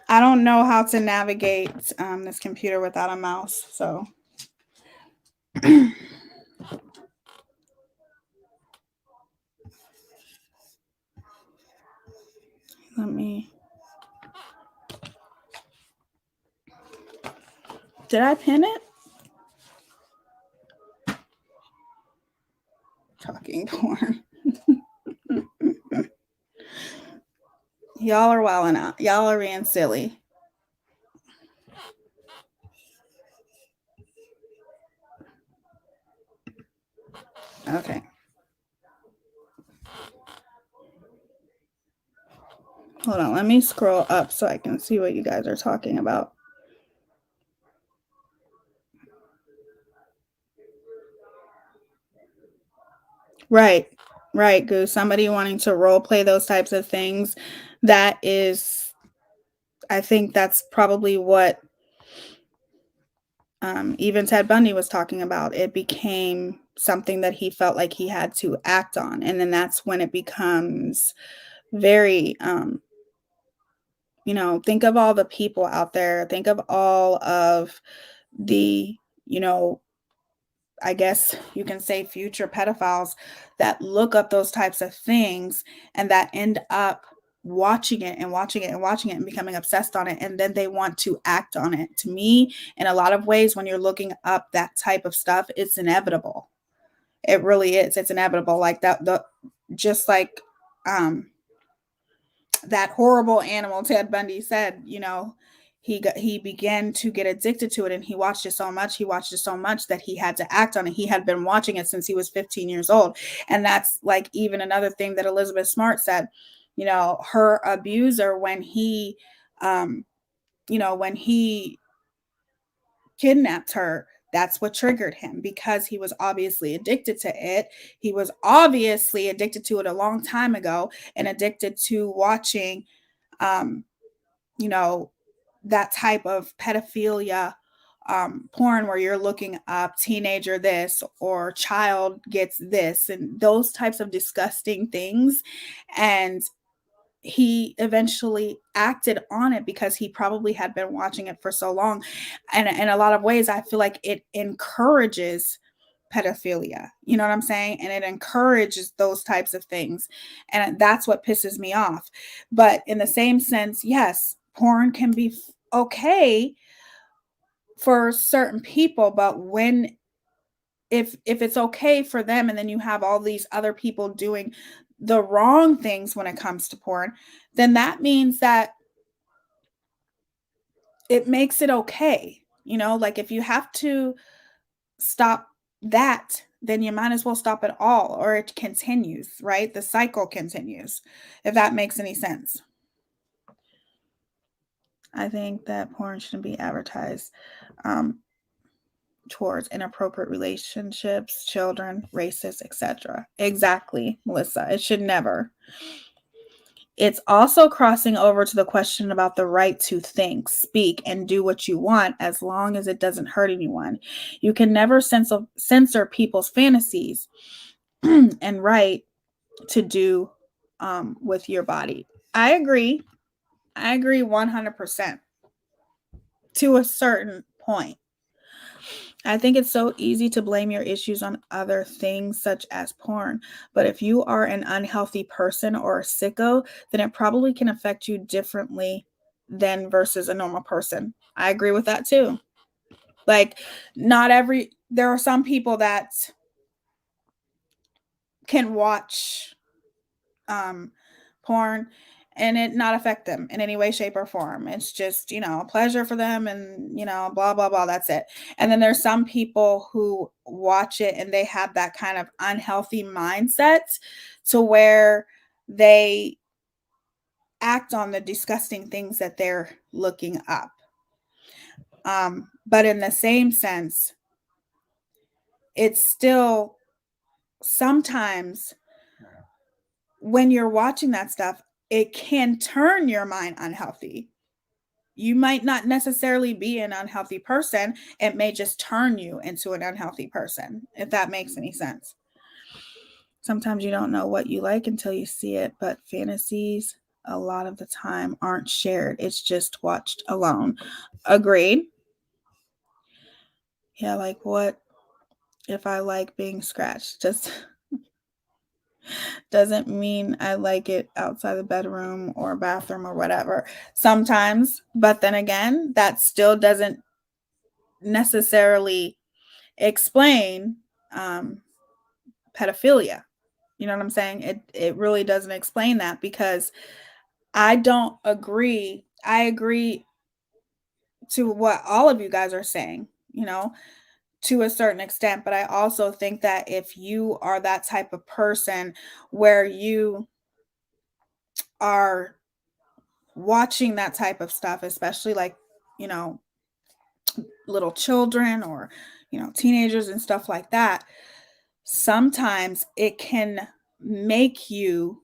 I don't know how to navigate this computer without a mouse, so. Let me. Did I pin it? Talking porn. Y'all are wilding out. Y'all are being silly. Okay. Hold on. Let me scroll up so I can see what you guys are talking about. Right. Right, Goose. Somebody wanting to role play those types of things. That is, I think that's probably what even Ted Bundy was talking about. It became something that he felt like he had to act on. And then that's when it becomes very, think of all the people out there. Think of all of the, I guess you can say future pedophiles that look up those types of things and that end up watching it and watching it and watching it and becoming obsessed on it. And then they want to act on it. To me, in a lot of ways, when you're looking up that type of stuff, it's inevitable. It really is. It's inevitable. Like just like, that horrible animal Ted Bundy said, he began to get addicted to it, and he watched it so much that he had to act on it. He had been watching it since he was 15 years old. And that's like even another thing that Elizabeth Smart said, her abuser, when he kidnapped her, that's what triggered him, because he was obviously addicted to it. He was obviously addicted to it a long time ago, and addicted to watching, that type of pedophilia, porn where you're looking up teenager this or child gets this and those types of disgusting things. And he eventually acted on it because he probably had been watching it for so long. And in a lot of ways, I feel like it encourages pedophilia. You know what I'm saying? And it encourages those types of things. And that's what pisses me off. But in the same sense, yes, porn can be okay for certain people, but if it's okay for them, and then you have all these other people doing the wrong things when it comes to porn, then that means that it makes it okay. Like if you have to stop that, then you might as well stop it all, or it continues, right? The cycle continues, if that makes any sense. I think that porn shouldn't be advertised towards inappropriate relationships, children, racist, etc. Exactly, Melissa. It should never. It's also crossing over to the question about the right to think, speak, and do what you want as long as it doesn't hurt anyone. You can never censor people's fantasies and right to do with your body. I agree. I agree 100% to a certain point. I think it's so easy to blame your issues on other things such as porn. But if you are an unhealthy person or a sicko, then it probably can affect you differently than versus a normal person. I agree with that too. Like there are some people that can watch porn and it not affect them in any way, shape, or form. It's just, a pleasure for them, and, blah, blah, blah. That's it. And then there's some people who watch it and they have that kind of unhealthy mindset to where they act on the disgusting things that they're looking up. But in the same sense, it's still sometimes when you're watching that stuff, it can turn your mind unhealthy. You might not necessarily be an unhealthy person. It may just turn you into an unhealthy person, if that makes any sense. Sometimes you don't know what you like until you see it, but fantasies a lot of the time aren't shared. It's just watched alone. Agreed. Yeah, like what if I like being scratched? Just doesn't mean I like it outside the bedroom or bathroom or whatever. Sometimes, but then again, that still doesn't necessarily explain pedophilia. You know what I'm saying? It really doesn't explain that, because I don't agree. I agree to what all of you guys are saying, to a certain extent, but I also think that if you are that type of person where you are watching that type of stuff, especially like, you know, little children or, teenagers and stuff like that, sometimes it can make you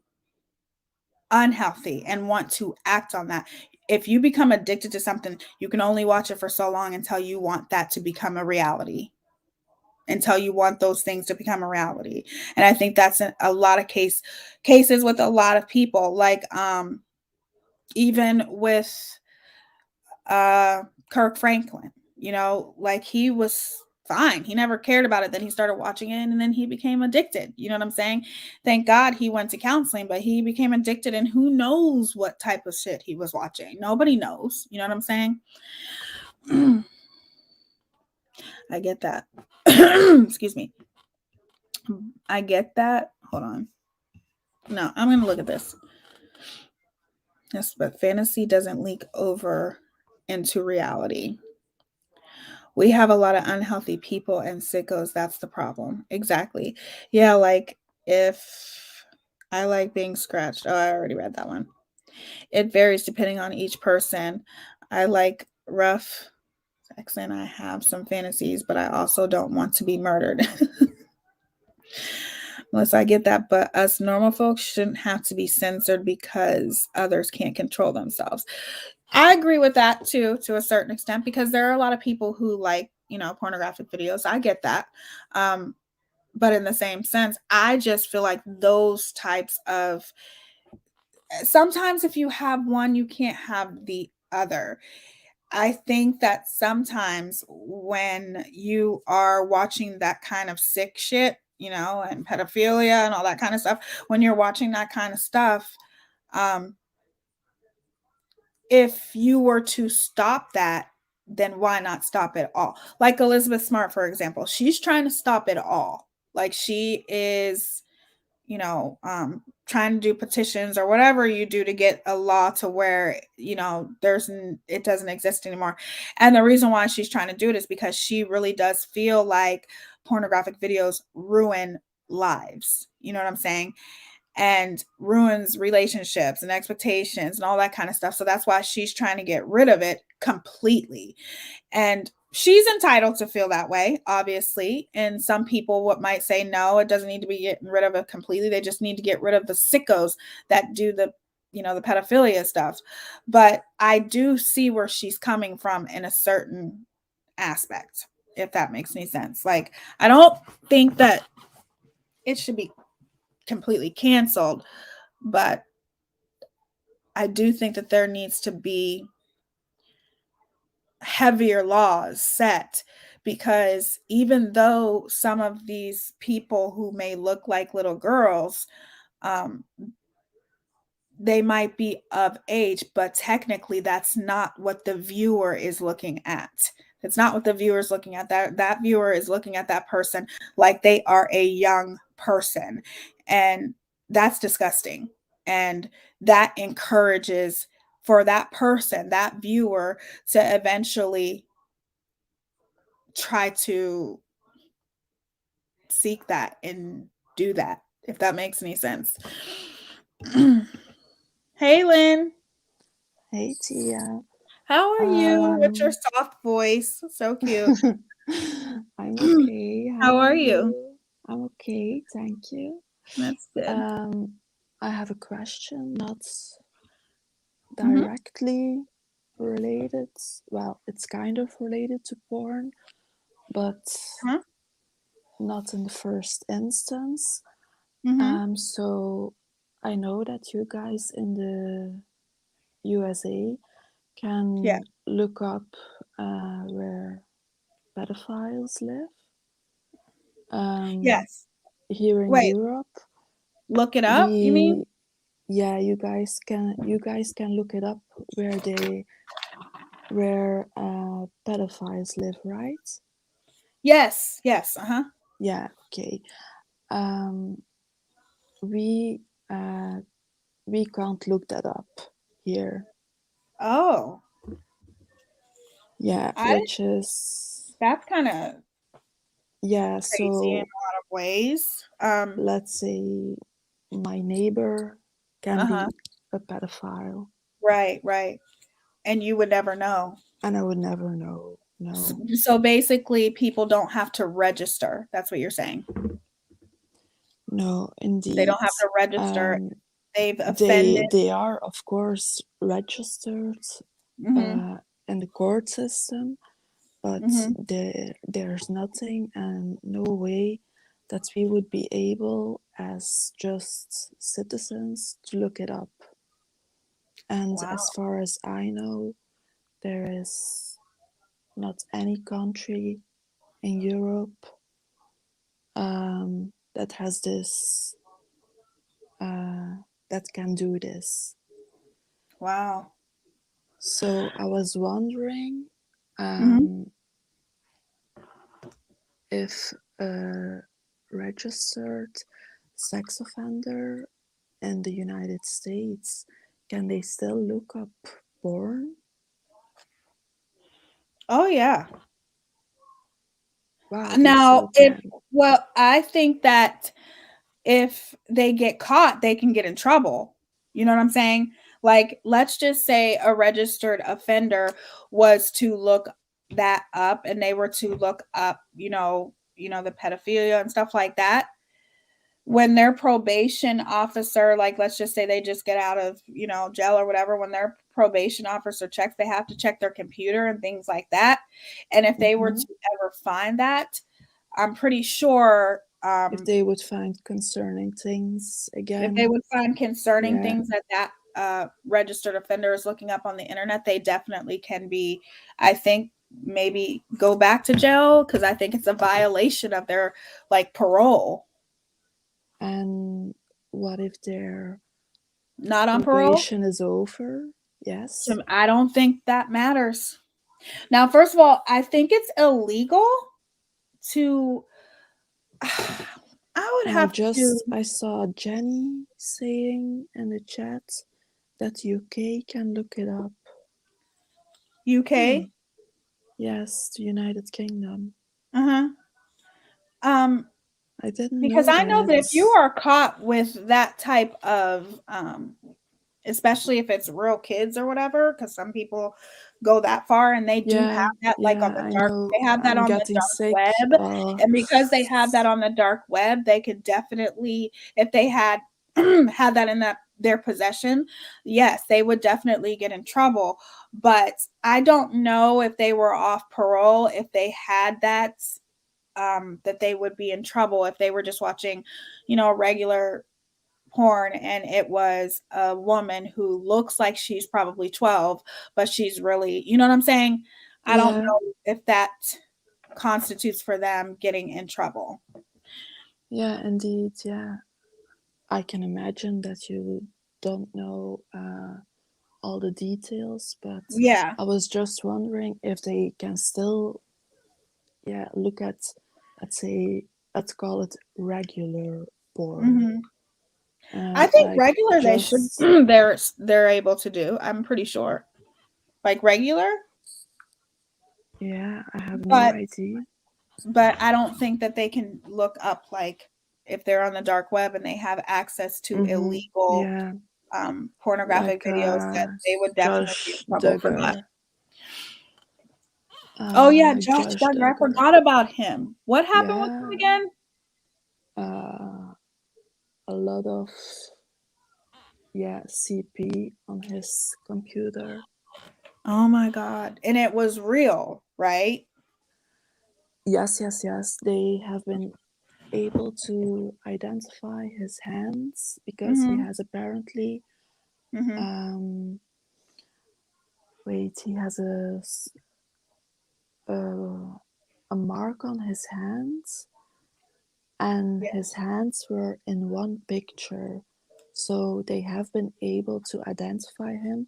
unhealthy and want to act on that. If you become addicted to something, you can only watch it for so long until you want that to become a reality, until you want those things to become a reality. And I think that's a lot of cases with a lot of people, like even with Kirk Franklin, like he was fine. He never cared about it. Then he started watching it and then he became addicted. You know what I'm saying? Thank God he went to counseling, but he became addicted, and who knows what type of shit he was watching. Nobody knows. You know what I'm saying? I get that. Excuse me. I get that. Hold on. No, I'm going to look at this. Yes, but fantasy doesn't leak over into reality. We have a lot of unhealthy people and sickos. That's the problem. Exactly. Yeah, like if I like being scratched. Oh, I already read that one. It varies depending on each person. I like rough sex and I have some fantasies, but I also don't want to be murdered. Unless I get that, but us normal folks shouldn't have to be censored because others can't control themselves. I agree with that too, to a certain extent, because there are a lot of people who like, pornographic videos. I get that. But in the same sense, I just feel like those types of, sometimes if you have one, you can't have the other. I think that sometimes when you are watching that kind of sick shit, and pedophilia and all that kind of stuff, when you're watching that kind of stuff, if you were to stop that, then why not stop it all? Like Elizabeth Smart, for example, she's trying to stop it all. Like she is, trying to do petitions or whatever you do to get a law to where, it doesn't exist anymore. And the reason why she's trying to do it is because she really does feel like pornographic videos ruin lives. You know what I'm saying? And ruins relationships and expectations and all that kind of stuff. So that's why she's trying to get rid of it completely. And she's entitled to feel that way, obviously. And some people might say, no, it doesn't need to be getting rid of it completely. They just need to get rid of the sickos that do the pedophilia stuff. But I do see where she's coming from in a certain aspect, if that makes any sense. Like, I don't think that it should be completely canceled, but I do think that there needs to be heavier laws set, because even though some of these people who may look like little girls, um, they might be of age, but technically that's not what the viewer is looking at. It's not what the viewer is looking at. That viewer is looking at that person like they are a young person. And that's disgusting. And that encourages for that person, that viewer, to eventually try to seek that and do that, if that makes any sense. Hey, Lynn. Hey, Teaya. How are you with your soft voice? So cute. I'm okay. How are you? I'm okay, thank you. That's good. I have a question, not Mhm. directly related. Well, it's kind of related to porn, but Huh? not in the first instance. Mm-hmm. So I know that you guys in the USA Yeah. can look up where pedophiles live. Yes. Here in Wait, Europe, look it up, you mean? you guys can look it up where pedophiles live, right? Yes. Yes. Uh-huh. Yeah, okay. Um, we uh, we can't look that up here. Oh, Yeah, I which is that's kind of yeah. crazy in a So lot of ways. let's say my neighbor can Uh-huh. be a pedophile, Right, right. And you would never know. and I would never know. So, No, so basically people don't have to register. That's what you're saying. no, They indeed. don't have to register. Um, They've offended. they are of course registered Mhm. in the court system, but Mhm. there's nothing and no way that we would be able as just citizens to look it up. And Wow. as far as I know, there is not any country in Europe that has this that can do this. Wow. So I was wondering Mhm. if a registered sex offender in the United States can they still look up porn? Oh yeah. Wow, they Now, still if can. well, I think that if they get caught, they can get in trouble. You know what I'm saying? Like, let's just say a registered offender was to look that up and they were to look up, the pedophilia and stuff like that. When their probation officer, like, let's just say they just get out of, jail or whatever, when their probation officer checks, they have to check their computer and things like that. And if they were Mm-hmm. to ever find that, I'm pretty sure If they would find concerning things if they again, would find concerning yeah. things that registered offender is looking up on the internet, they definitely can be, I think, maybe go back to jail because I think it's a violation of their like parole. And what if their Not on parole. probation is over? Yes. I don't think that matters. Now, first of all, I think it's illegal to. I would And have to. I saw Jenny saying in the chat that UK can look it up. UK. Yes, the United Kingdom. Uh huh. I didn't Because know I know that that. if you are caught with that type of especially if it's real kids or whatever, because some people go that far and they do have that like on Yeah, the I dark, know. they have that I'm on the getting dark sick. web. And because they have that on the dark web, they could definitely, if they had had that in their possession, yes, they would definitely get in trouble. But I don't know if they were off parole, if they had that they would be in trouble if they were just watching, regular porn and it was a woman who looks like she's probably 12, but she's really, you know what I'm saying? I don't Yeah, know if that constitutes for them getting in trouble. yeah, indeed. Yeah. I can imagine that you don't know all the details, but Yeah. I was just wondering if they can still, yeah, look at, let's say, let's call it regular porn. Hmm. I think Like regular they should just, they're able to do. I'm pretty sure. Like regular, yeah, I have no but idea. I don't think that they can look up like if they're on the dark web and they have access to Mm-hmm. illegal Yeah, pornographic like videos, that they would definitely be in Josh trouble for that. Duggar. Oh yeah, Like Josh Josh Duggar. I Duggar. forgot about him. What happened with him Yeah, again? a lot of, yeah, CP on his computer. Oh my God. And it was real, right? Yes, yes, yes. They have been able to identify his hands because he Mm-hmm. has apparently, Mm-hmm. um, wait, he has a mark on his hands, and Yeah. his hands were in one picture. So they have been able to identify him.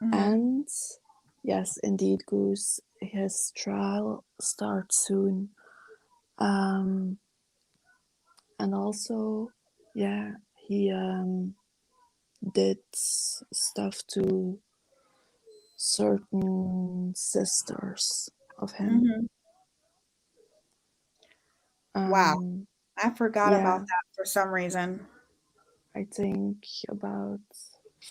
Mm-hmm. And yes, indeed, Goose, his trial starts soon. Um, and also, yeah, he did stuff to certain sisters of him. Mm-hmm. Wow. Um, I forgot about yeah, that for some reason. I think about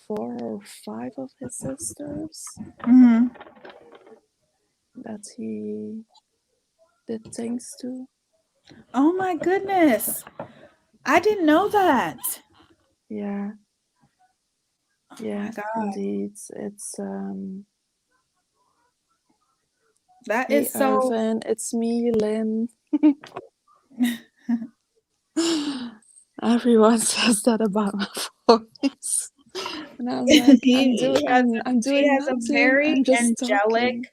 4 or 5 of his sisters Mm-hmm. that he did things to. Oh my goodness. I didn't know that. Yeah, Oh my yeah, God. indeed. It's That hey is so Irvin, it's me, Lynn. Everyone says that about my voice. And I'm like, I'm she doing has a nothing. very I'm just angelic, talking.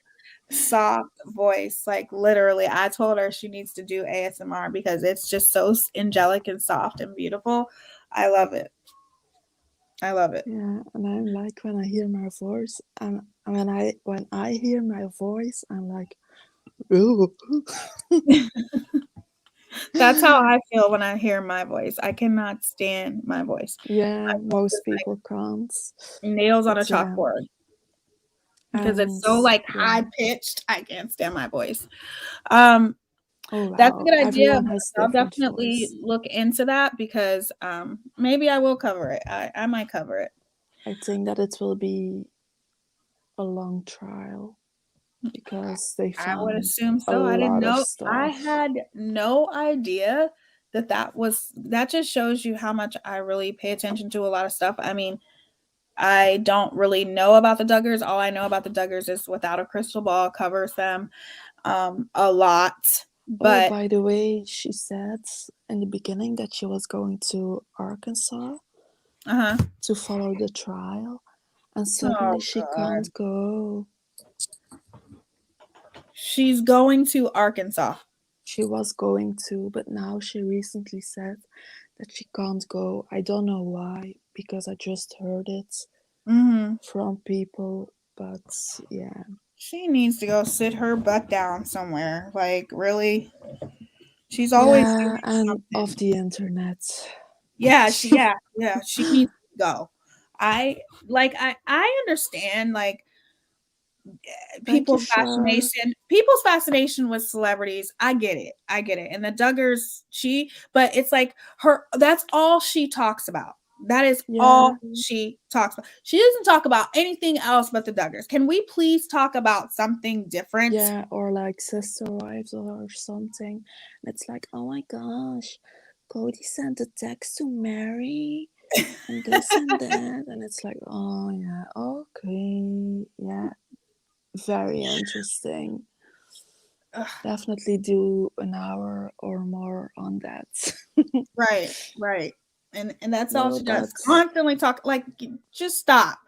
soft voice. Like literally, I told her she needs to do ASMR because it's just so angelic and soft and beautiful. I love it. I love it. Yeah, and I'm like when I hear my voice, when I hear my voice, I'm like, ooh. That's how I feel when I hear my voice. I cannot stand my voice. Yeah, My voice is most people can't. like nails on But a yeah, chalkboard because it's and so like yeah. high pitched. I can't stand my voice. Um, Oh That's a wow, good idea. everyone has I'll different definitely voice. look into that because maybe I will cover it. I might cover it. I think that it will be a long trial because they I would found assume a so. I didn't lot of know. I stuff. had no idea that just shows you how much I really pay attention to a lot of stuff. I mean, I don't really know about the Duggars. All I know about the Duggars is Without a Crystal Ball covers them a lot. Oh, But by the way, she said in the beginning that she was going to Arkansas uh-huh. to follow the trial, and suddenly Oh she God. can't go. She's going to Arkansas. She was going to, but now she recently said that she can't go. I don't know why, because I just heard it Mm-hmm. from people, but yeah. She needs to go sit her butt down somewhere. Like, really? She's always Yeah, doing and off something. the internet. Yeah, she needs to go. I understand like Thank you, Shar. people's fascination with celebrities. I get it. I get it. And the Duggars, but it's like that's all she talks about. That is Yeah, all she talks about. She doesn't talk about anything else but the Duggars. Can we please talk about something different? yeah, or like Sister Wives or something. And it's like, oh my gosh, Cody sent a text to Mary and this and that. And it's like, oh yeah, okay, yeah, very interesting. Ugh, Definitely do an hour or more on that. right. And that's all No, she does. but Constantly talk like just stop.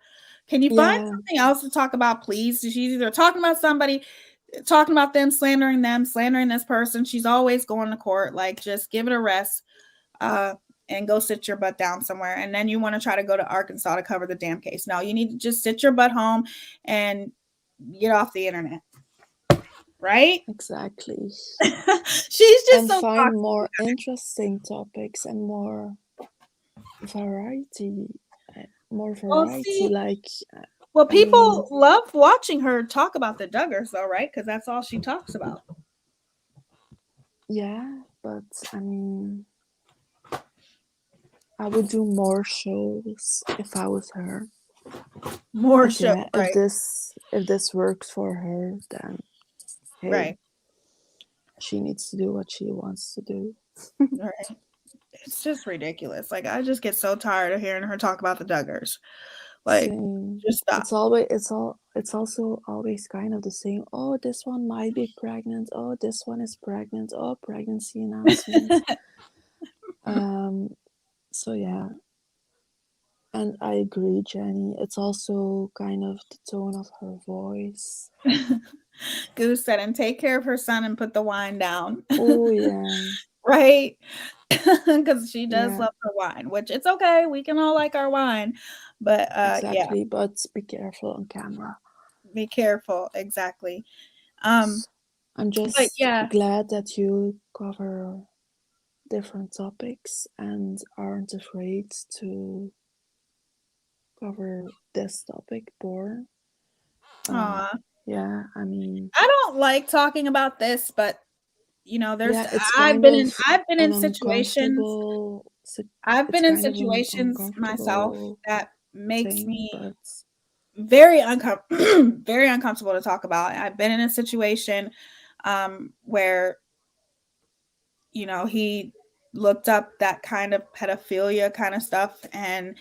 Can you find yeah, something else to talk about, please? She's either talking about somebody, talking about them, slandering this person. She's always going to court. Like, just give it a rest, uh, and go sit your butt down somewhere. And then you want to try to go to Arkansas to cover the damn case. No, you need to just sit your butt home and get off the internet, right? exactly. She's just And so find toxic. more interesting topics and variety, more Well, variety. see, Like, well, I mean, people love watching her talk about the Duggars, though, right? Because that's all she talks about. yeah, but I mean, I would do more shows if I was her. More But show, yeah, right? if this works for her, then hey, Right. she needs to do what she wants to do. Right. It's just ridiculous. Like I just get so tired of hearing her talk about the Duggars. Like, Same. just stop. It's also always kind of the same. Oh, this one might be pregnant. Oh, this one is pregnant. Oh, pregnancy announcement. So yeah. And I agree, Jenny. It's also kind of the tone of her voice. Goose said, and take care of her son and put the wine down. Oh yeah. Right? Because she does Yeah. love her wine, which it's okay. We can all like our wine. But yeah, Exactly. But be careful on camera. be careful. Exactly. I'm But just yeah, glad that you cover different topics and aren't afraid to cover this topic, porn. aw. Yeah, I mean, I don't like talking about this, but you know, there's yeah, it's I've kind been of in I've been an in situations. uncomfortable, I've it's been in kind of an situations myself uncomfortable that makes thing, me but very very uncomfortable to talk about. I've been in a situation where you know he looked up that kind of pedophilia kind of stuff, and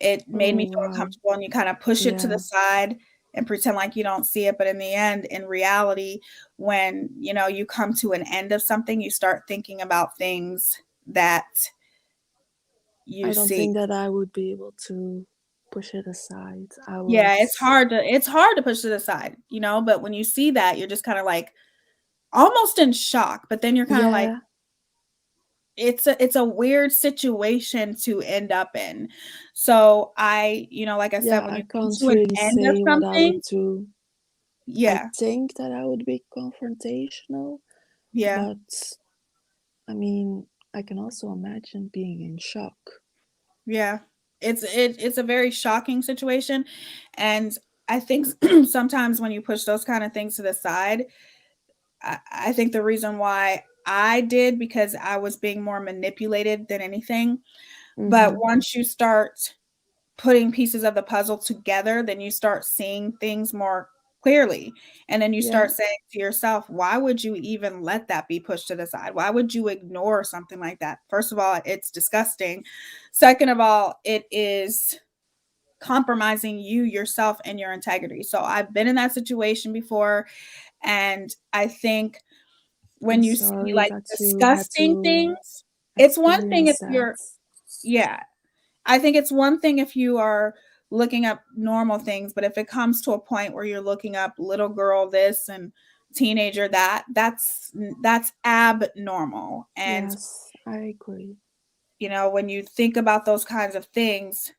it made oh me feel wow, uncomfortable, and you kind of push it to the yeah, side and pretend like you don't see it, but in the end, in reality, when you know you come to an end of something, you start thinking about things that you I don't see. think that I would be able to push it aside. I would, Yeah, it's hard to push it aside, you know, but when you see that, you're just kind of like almost in shock, but then you're kind of like yeah, it's a weird situation to end up in. So you know, like I said, yeah, when I you come can't to an really end of say what I something, would do. I yeah, think that I would be confrontational, yeah, but I mean, I can also imagine being in shock. yeah. It's a very shocking situation, and I think sometimes when you push those kind of things to the side, I think the reason why I did because I was being more manipulated than anything. But Mm-hmm. once you start putting pieces of the puzzle together, then you start seeing things more clearly. And then you Yeah, start saying to yourself, why would you even let that be pushed to the side? Why would you ignore something like that? First of all, it's disgusting. Second of all, it is compromising you, yourself, and your integrity. So I've been in that situation before. And I think I'm when you see sorry like that you had disgusting to things, it's one thing if experience that. you're, yeah, I think it's one thing if you are looking up normal things, but if it comes to a point where you're looking up little girl this and teenager that, that's abnormal. And Yes, I agree. you know, when you think about those kinds of things,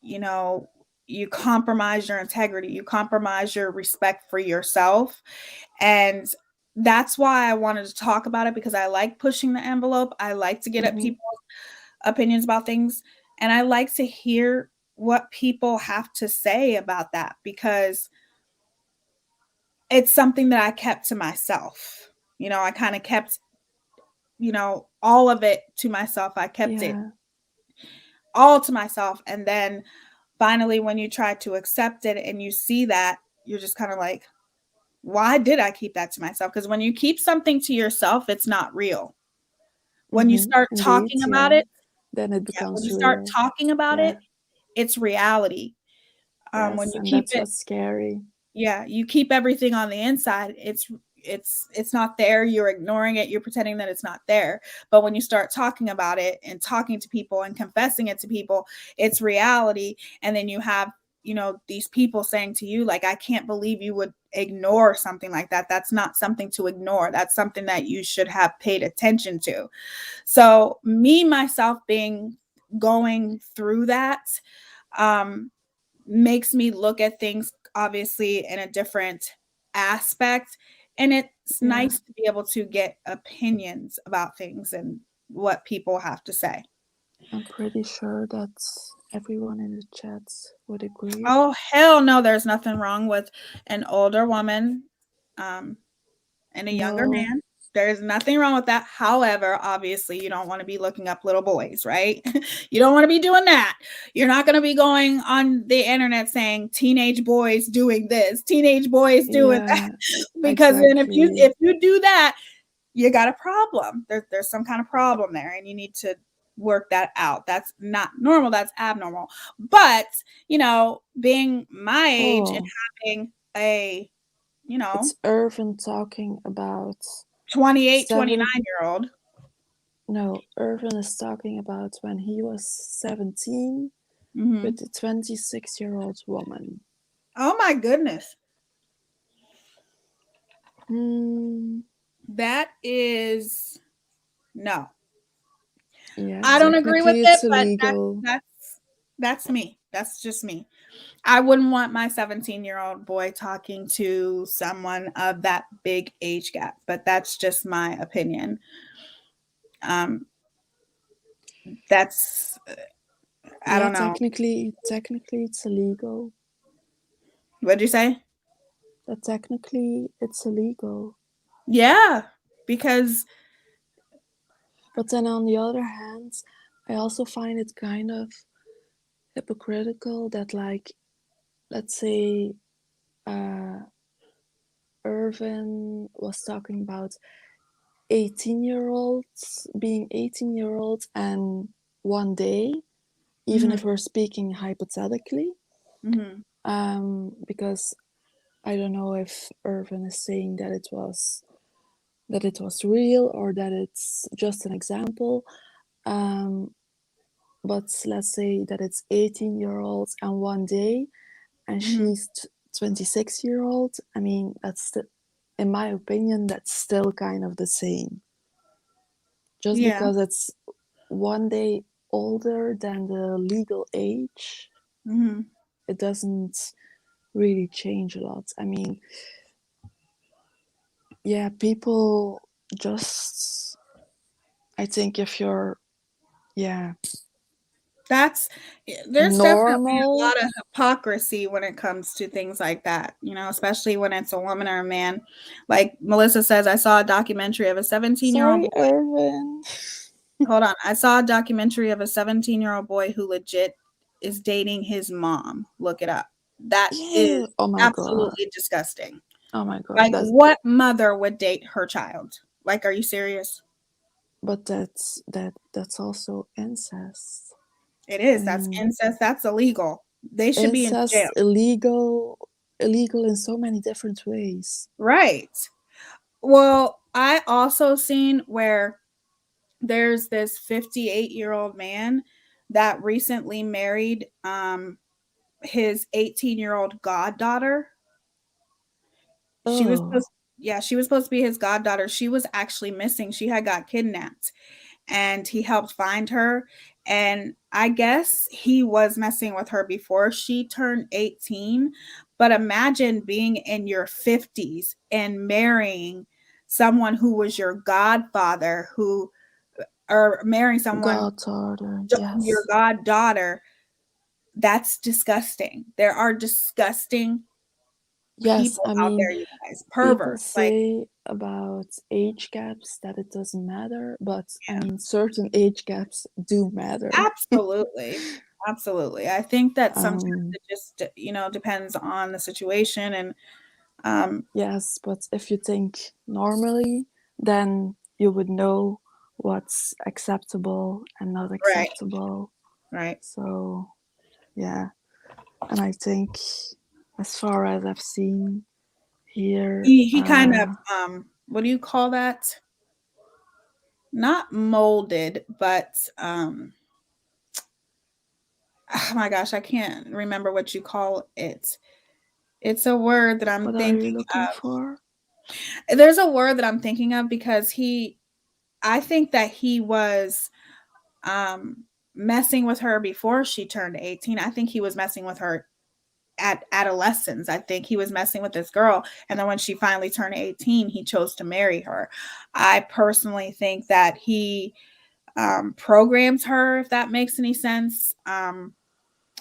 you know, you compromise your integrity, you compromise your respect for yourself. And that's why I wanted to talk about it because I like pushing the envelope. I like to get at Mm-hmm. people's opinions about things. And I like to hear what people have to say about that because it's something that I kept to myself. You know, I kind of kept, you know, all of it to myself. I kept it Yeah, all to myself. And then finally, when you try to accept it and you see that, you're just kind of like, why did I keep that to myself? Because when you keep something to yourself, it's not real. When you mm-hmm. start Indeed, talking about yeah. it, Then it yeah, when becomes you start real. talking about it, Yeah, it's reality. When yes, you and keep that's it, what's scary. yeah, you keep everything on the inside, it's not there, you're ignoring it, you're pretending that it's not there. But when you start talking about it and talking to people and confessing it to people, it's reality. And then you have, you know, these people saying to you like, I can't believe you would ignore something like that. That's not something to ignore. That's something that you should have paid attention to. So me myself being going through that um makes me look at things obviously in a different aspect, and it's Yeah, nice to be able to get opinions about things and what people have to say. I'm pretty sure that everyone in the chat would agree. Oh hell no, there's nothing wrong with an older woman um and a younger No, man. There's nothing wrong with that. However, obviously, you don't want to be looking up little boys, right? You don't want to be doing that. You're not going to be going on the internet saying teenage boys doing this, teenage boys doing that, yeah, because then exactly. if you do that, you got a problem. There's some kind of problem there, and you need to work that out. That's not normal, that's abnormal. But, you know, being my age and Oh, having a, you know, it's Irvin talking about 28, 29 seven. year old. No, Irvin is talking about when he was 17 Mm-hmm. with a 26-year-old woman. Oh my goodness. That is no. Yeah, I don't agree with technically it, it's but illegal. that's me. That's just me. I wouldn't want my 17-year-old boy talking to someone of that big age gap, but that's just my opinion. That's I don't know. Technically it's illegal. What'd you say? That technically it's illegal. Yeah, because But then on the other hand, I also find it kind of hypocritical that, like, let's say Irvin was talking about 18-year-olds being 18-year-olds and one day, even if we're speaking hypothetically, because I don't know if Irvin is saying that it was real or that it's just an example. But let's say that it's 18-year-olds and one day, and she's 26-year-old. I mean, that's in my opinion, that's still kind of the same. Just yeah, because it's one day older than the legal age, it doesn't really change a lot. I mean, yeah, people just, I think if you're, yeah, there's definitely a normal. lot of hypocrisy when it comes to things like that, you know, especially when it's a woman or a man. Like Melissa says, I saw a documentary of a 17-year-old Sorry, boy. Irvin. Hold on. I saw a documentary of a 17-year-old boy who legit is dating his mom. Look it up. That is Yeah. Oh my god. absolutely disgusting. Oh my god. Like, what mother would date her child? Like, are you serious? But that's also incest. It is. I That's mean, incest. That's illegal. They should be in jail. incest illegal in so many different ways. Right. Well, I also seen where there's this 58-year-old man that recently married his 18-year-old goddaughter. She was Oh, supposed yeah, she was supposed to be his goddaughter. She was actually missing. She had got kidnapped and he helped find her. And I guess he was messing with her before she turned 18. But imagine being in your 50s and marrying someone who was your godfather, who or marrying someone goddaughter, your yes. goddaughter. That's disgusting. There are disgusting Yes, people I out mean, there, you guys, people perverts. Like, say about age gaps that it doesn't matter, but I mean, certain age gaps do matter. absolutely. Absolutely. I think that sometimes Um, it just, you know, depends on the situation and yes, but if you think normally, then you would know what's acceptable and not right, acceptable. right. So, yeah. And I think, as far as I've seen here, He kind of what do you call that? Not molded, but oh my gosh, I can't remember what you call it. It's a word that I'm what are you thinking looking for? of. There's a word that I'm thinking of because I think that he was messing with her before she turned 18. I think he was messing with her at adolescence. I think he was messing with this girl. And then when she finally turned 18, he chose to marry her. I personally think that he programs her, if that makes any sense.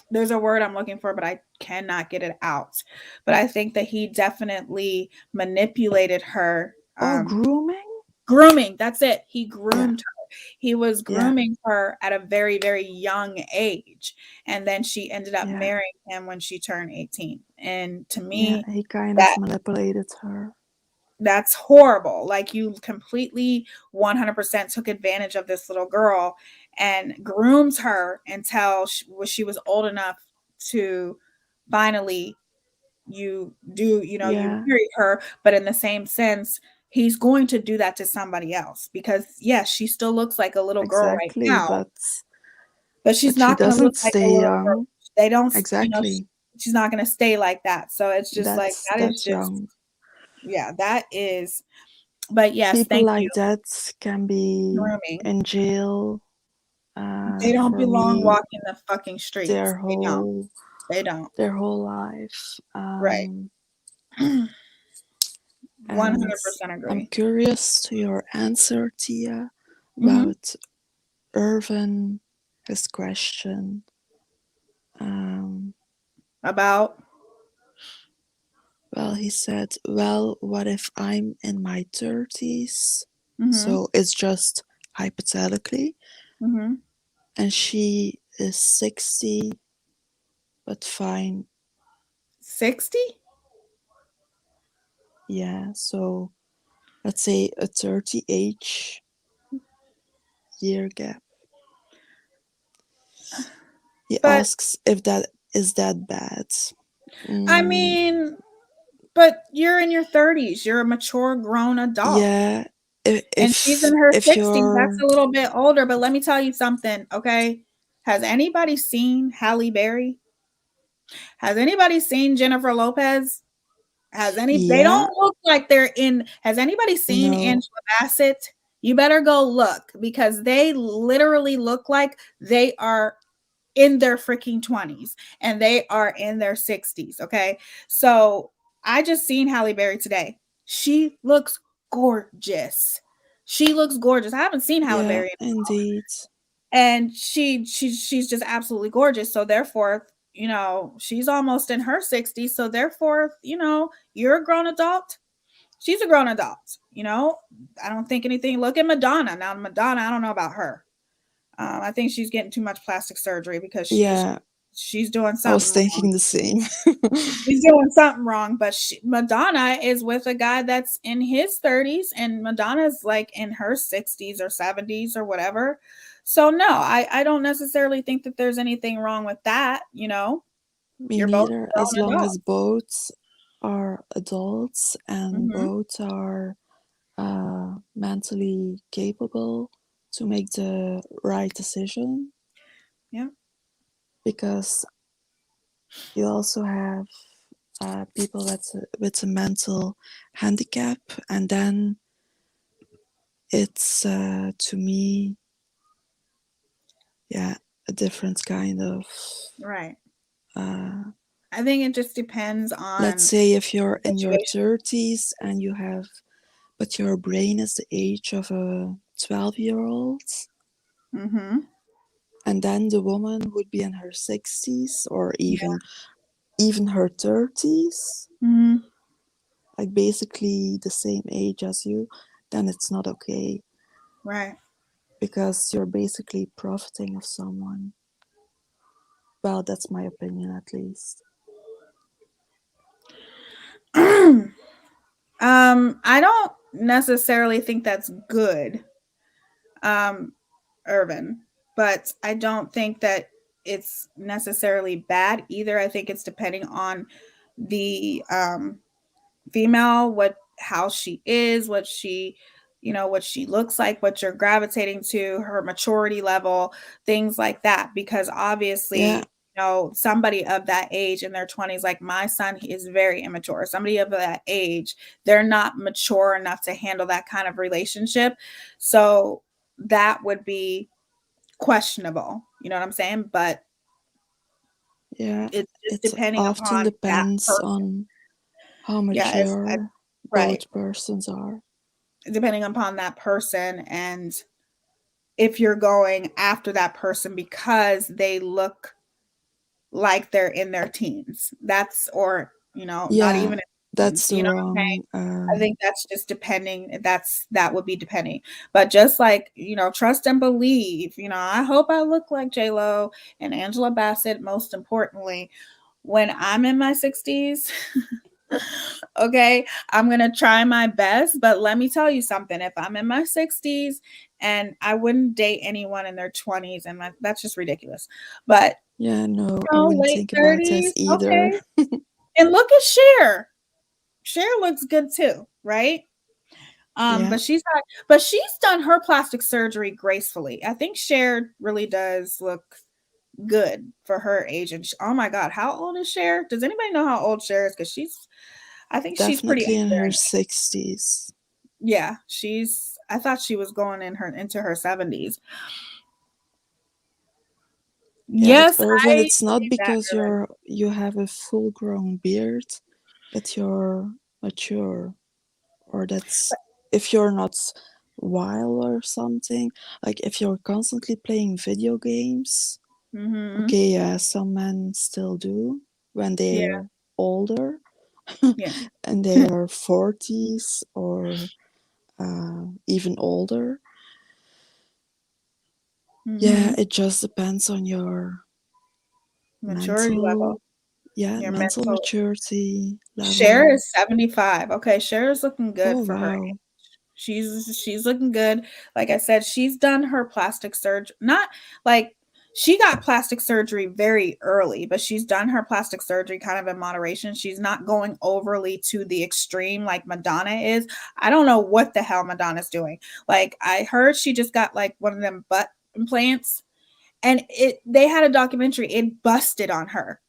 There's a word I'm looking for, but I cannot get it out. But I think that he definitely manipulated her. Oh, grooming? Grooming, that's it. He Yeah, groomed her. He was yeah, grooming her at a very, very young age. And then she ended up yeah, marrying him when she turned 18. And to yeah. me, He kind of that manipulated her. That's horrible. Like, you completely 100% took advantage of this little girl and groomed her until she was old enough to finally you Yeah, marry her. But in the same sense, he's going to do that to somebody else, because yes, she still looks like a little girl right exactly. now, but she's She not going to look doesn't like a stay little girl. young. They don't, Exactly. she's not going to stay like that. So it's just like, that is That's just, young. yeah, that is. But yes, People thank you. like that can be Grooming. in jail They don't for belong me walking the fucking streets. their They don't. whole They don't. life. Right. 100% And I'm agree. curious to your answer, Tia, Hmm. about Irvin, his question. About. Well, he said, well, what if I'm in my 30s? Hmm. So it's just hypothetically, Hmm. and she is 60, but fine. 60. Yeah, so let's say a 30 age year gap. He But asks if that is that bad. I Mm, mean, but you're in your 30s. You're a mature, grown adult. yeah, And she's in her if 60s. That's you're a little bit older. But let me tell you something, okay? Has anybody seen Halle Berry? Has anybody seen Jennifer Lopez? They yeah, don't look like they're in. Has anybody seen no, Angela Bassett? You better go look, because they literally look like they are in their freaking 20s and they are in their 60s. Okay. So I just seen Halle Berry today. She looks gorgeous. She looks gorgeous. I haven't seen Halle yeah, Berry, indeed. and she's just absolutely gorgeous. So therefore, she's almost in her 60s. So therefore, you're a grown adult. She's a grown adult. I don't think anything. Look at Madonna. Now, Madonna, I don't know about her. I think she's getting too much plastic surgery, because Yeah, she's doing I was something wrong. thinking the same. She's doing something wrong. But Madonna is with a guy that's in his 30s, and Madonna's like in her 60s or 70s or whatever. So no, I don't necessarily think that there's anything wrong with that. Me You're both neither, as grown long as adults. both are adults and Hmm. both are mentally capable to make the right decision. Yeah. Because you also have people with a mental handicap, and then it's to me, yeah, a different kind of Right. uh, I think it just depends let's on say if you're the in your situation. 30s and you have, but your brain is the age of a 12-year-old, Mm-hmm. and then the woman would be in her 60s or Yeah. even her 30s, Mm-hmm. like basically the same age as you, then it's not okay, Right. because you're basically profiting of someone. Well, that's my opinion, at least. I don't necessarily think that's good, um, Irvin, but I don't think that it's necessarily bad either. I think it's depending on the female, how she is, what she looks like, what you're gravitating to, her maturity level, things like that. Because Yeah, obviously, somebody of that age in their 20s, like my son, he is very immature. Somebody of that age, they're not mature enough to handle that kind of relationship. So that would be questionable. You know what I'm saying? But yeah, it's just it depending often upon that depends person. on how Yeah, mature right. both persons are. Depending upon that person, and if you're going after that person because they look like they're in their teens. That's, or, not Yeah, even in teens. that's the You know what I'm saying? wrong. I think that's just depending. That would be depending. But just like, trust and believe, I hope I look like J Lo and Angela Bassett, most importantly, when I'm in my 60s. Okay, I'm gonna try my best, but let me tell you something. If I'm in my 60s, and I wouldn't date anyone in their 20s, and that's just ridiculous. But Yeah, no, I wouldn't late think about that 30s, either. okay. And look at Cher. Cher looks good too, right? Yeah, But she's done her plastic surgery gracefully. I think Cher really does look good for her age. And oh my God, how old is Cher? Does anybody know how old Cher is? Because I think she's pretty up definitely in there. her 60s. Yeah, I thought she was going into her 70s. Yeah, but Yes, Irvin, I it's not believe that, because Irvin. you have a full-grown beard that you're mature, or that's if you're not wild or something. Like if you're constantly playing video games, Mm-hmm. okay, yeah, some men still do when Yeah, they're older yeah. and they are 40s or even older. Yeah, Mm-hmm. it just depends on your Maturity level. mental, yeah, Your mental mental. maturity Cher level. is 75. Okay, Cher is looking good Oh, for her. wow. She's looking good. Like I said, she's done her plastic surgery. Not like she got plastic surgery very early, but she's done her plastic surgery kind of in moderation. She's not going overly to the extreme like Madonna is. I don't know what the hell Madonna's doing. Like I heard she just got like one of them butt implants, and they had a documentary. It busted on her.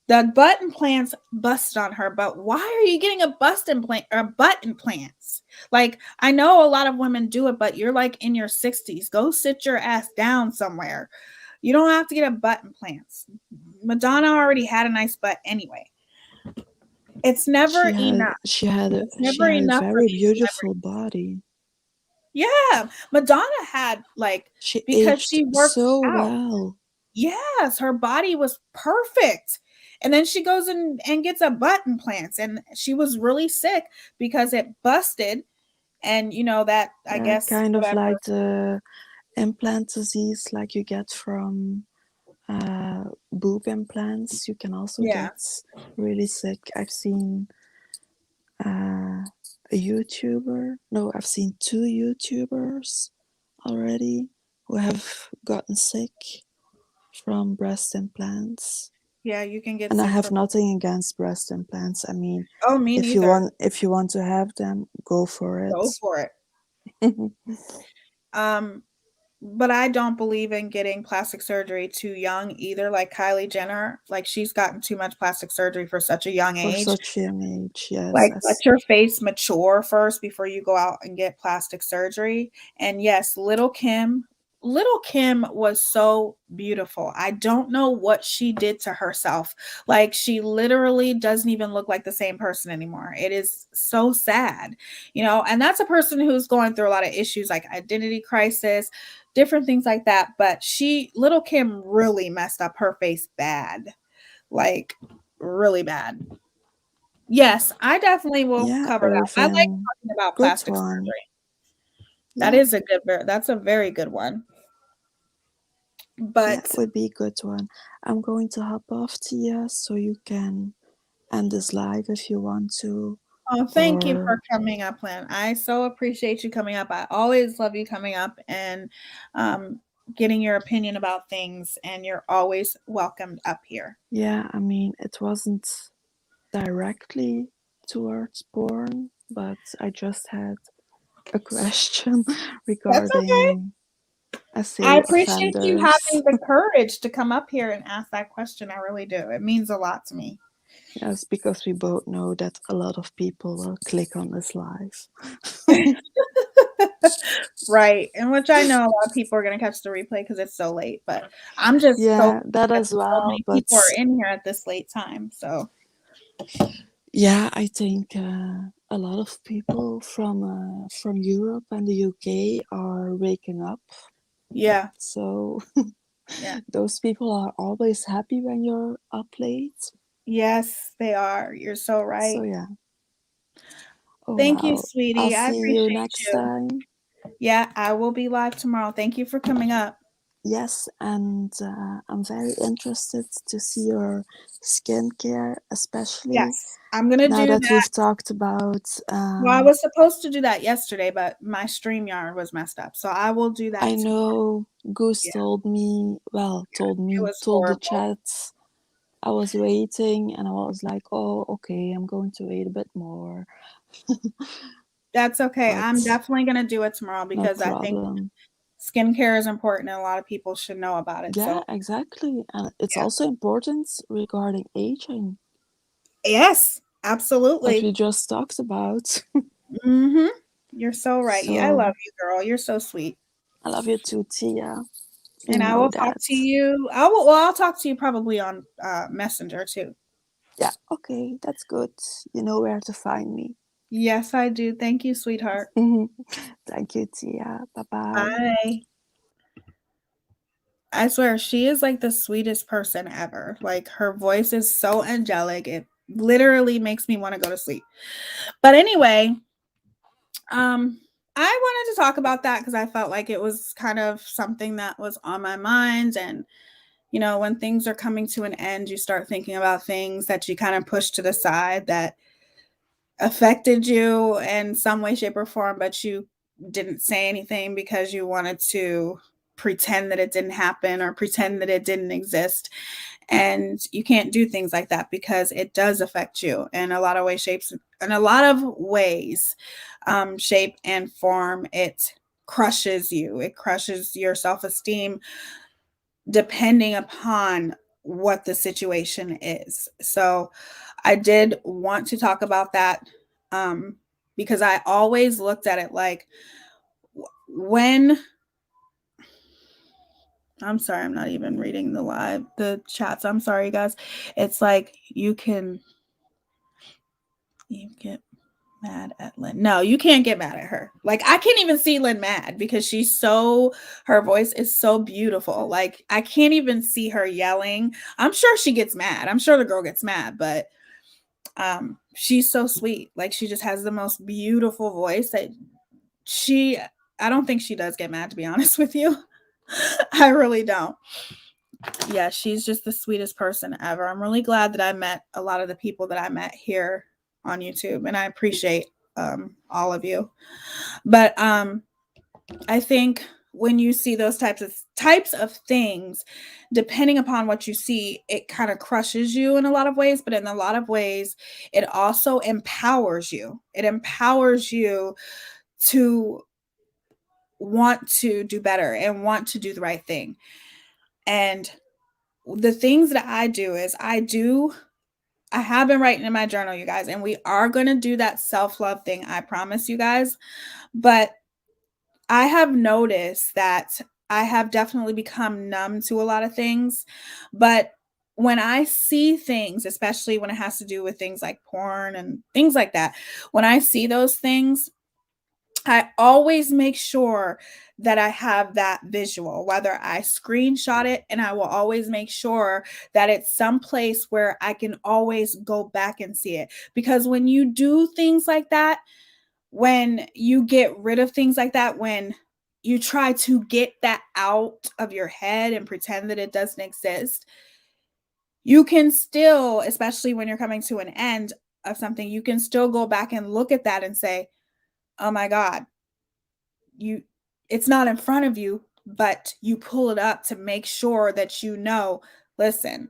The butt implants busted on her, but why are you getting a bust implant or butt implants? Like, I know a lot of women do it, but you're like in your 60s. Go sit your ass down somewhere. You don't have to get a butt implants. Madonna already had a nice butt anyway. It's never enough. It's She never had a enough for very these beautiful celebrities. body. Yeah, Madonna had like She because aged she works so out. well. Yes, her body was perfect. And then she goes in and gets a butt implants, and she was really sick because it busted. And that, I Yeah, guess, kind of whatever. like the implant disease like you get from boob implants. You can also Yeah. get really sick. I've seen a YouTuber. No, I've seen two YouTubers already who have gotten sick from breast implants. Yeah, you can get And I sick have from. nothing against breast implants. I mean, Oh, me neither. if you want to have them, go for Go it. for it. Um, but I don't believe in getting plastic surgery too young either. Like Kylie Jenner, like she's gotten too much plastic surgery for such a young For age. such young age, yes. Like, let your face mature first before you go out and get plastic surgery. And yes, Little Kim was so beautiful. I don't know what she did to herself. Like, she literally doesn't even look like the same person anymore. It is so sad, and that's a person who's going through a lot of issues like identity crisis, different things like that. But Little Kim really messed up her face bad, like really bad. Yes, I definitely will Yeah, cover that. I like Irvin. talking about Good plastic one. surgery. Yeah, That's a very good one. yeah, But would be a good one. I'm going to hop off, Tia, so you can end this live if you want to. thank you Or for coming up, Lynn. I so appreciate you coming up. I always love you coming up and getting your opinion about things, and you're always welcomed up here. yeah, I mean, it wasn't directly towards porn, but I just had a question That's okay. regarding, I I say, appreciate you offenders. having the courage to come up here and ask that question. I really do. It means a lot to me. Yes, because we both know that a lot of people will click on this live. Right. And which I know a lot of people are going to catch the replay because it's so late, but I'm just so Yeah, that that as so well. many But people are in here at this late time. So, yeah, I think a lot of people from Europe and the UK are waking up. yeah. So Yeah. those people are always happy when you're up late. Yes, they are. You're so So right. yeah. Oh Thank you, wow. I'll sweetie. I see you appreciate next you. time. Yeah, I will be live tomorrow. Thank you for coming up. Yes, and I'm very interested to see your skincare, especially Yes, I'm gonna now do that that. we've talked about. Well, I was supposed to do that yesterday, but my StreamYard was messed up, so I will do that I tomorrow. know Goose Yeah, told me, well, it was told the horrible. chat I was waiting, and I was like, oh, okay, I'm going to wait a bit more, That's okay. I'm but definitely gonna do it tomorrow no because I think problem. skincare is important and a lot of people should know about it. Yeah, So, exactly. And it's yeah. also important regarding aging, Yes, like we absolutely. just talked about. Mhm. You're so right. Yeah, I love So you, girl. You're so sweet. I love you too, Tia. You And I know will talk that. to you. I'll talk to you probably on Messenger too. Yeah, okay, that's good. You know where to find me. Yes, I do. Thank you, sweetheart. Thank you, Tia. Bye bye. Bye. I swear, she is like the sweetest person ever. Like her voice is so angelic. It literally makes me want to go to sleep. But anyway, I wanted to talk about that because I felt like it was kind of something that was on my mind. And, you know, when things are coming to an end, you start thinking about things that you kind of push to the side that affected you in some way, shape, or form, but you didn't say anything because you wanted to pretend that it didn't happen or pretend that it didn't exist. And you can't do things like that because it does affect you in a lot of ways, shapes, in a lot of ways, shape and form. It crushes you, it crushes your self esteem depending upon what the situation is. So I did want to talk about that because I always looked at it like when I'm sorry, I'm not even reading the chats. I'm sorry, guys. It's like you get mad at Lynn. No, you can't get mad at her. Like I can't even see Lynn mad because her voice is so beautiful. Like I can't even see her yelling. I'm sure she gets mad. I'm sure the girl gets mad, but she's so sweet. Like she just has the most beautiful voice that she I don't think she does get mad, to be honest with you. I really don't. Yeah, she's just the sweetest person ever. I'm really glad that I met a lot of the people that I met here on YouTube, and I appreciate all of you. But I think when you see those types of things, depending upon what you see, it kind of crushes you in a lot of ways, but in a lot of ways, it also empowers you. It empowers you to want to do better and want to do the right thing. And the things that I do is I have been writing in my journal, you guys, and we are going to do that self-love thing. I promise you guys. But I have noticed that I have definitely become numb to a lot of things. But when I see things, especially when it has to do with things like porn and things like that, when I see those things, I always make sure that I have that visual, whether I screenshot it, and I will always make sure that it's someplace where I can always go back and see it. Because when you do things like that, when you get rid of things like that, when you try to get that out of your head and pretend that it doesn't exist, you can still, especially when you're coming to an end of something, you can still go back and look at that and say, oh my God, you it's not in front of you, but you pull it up to make sure that listen,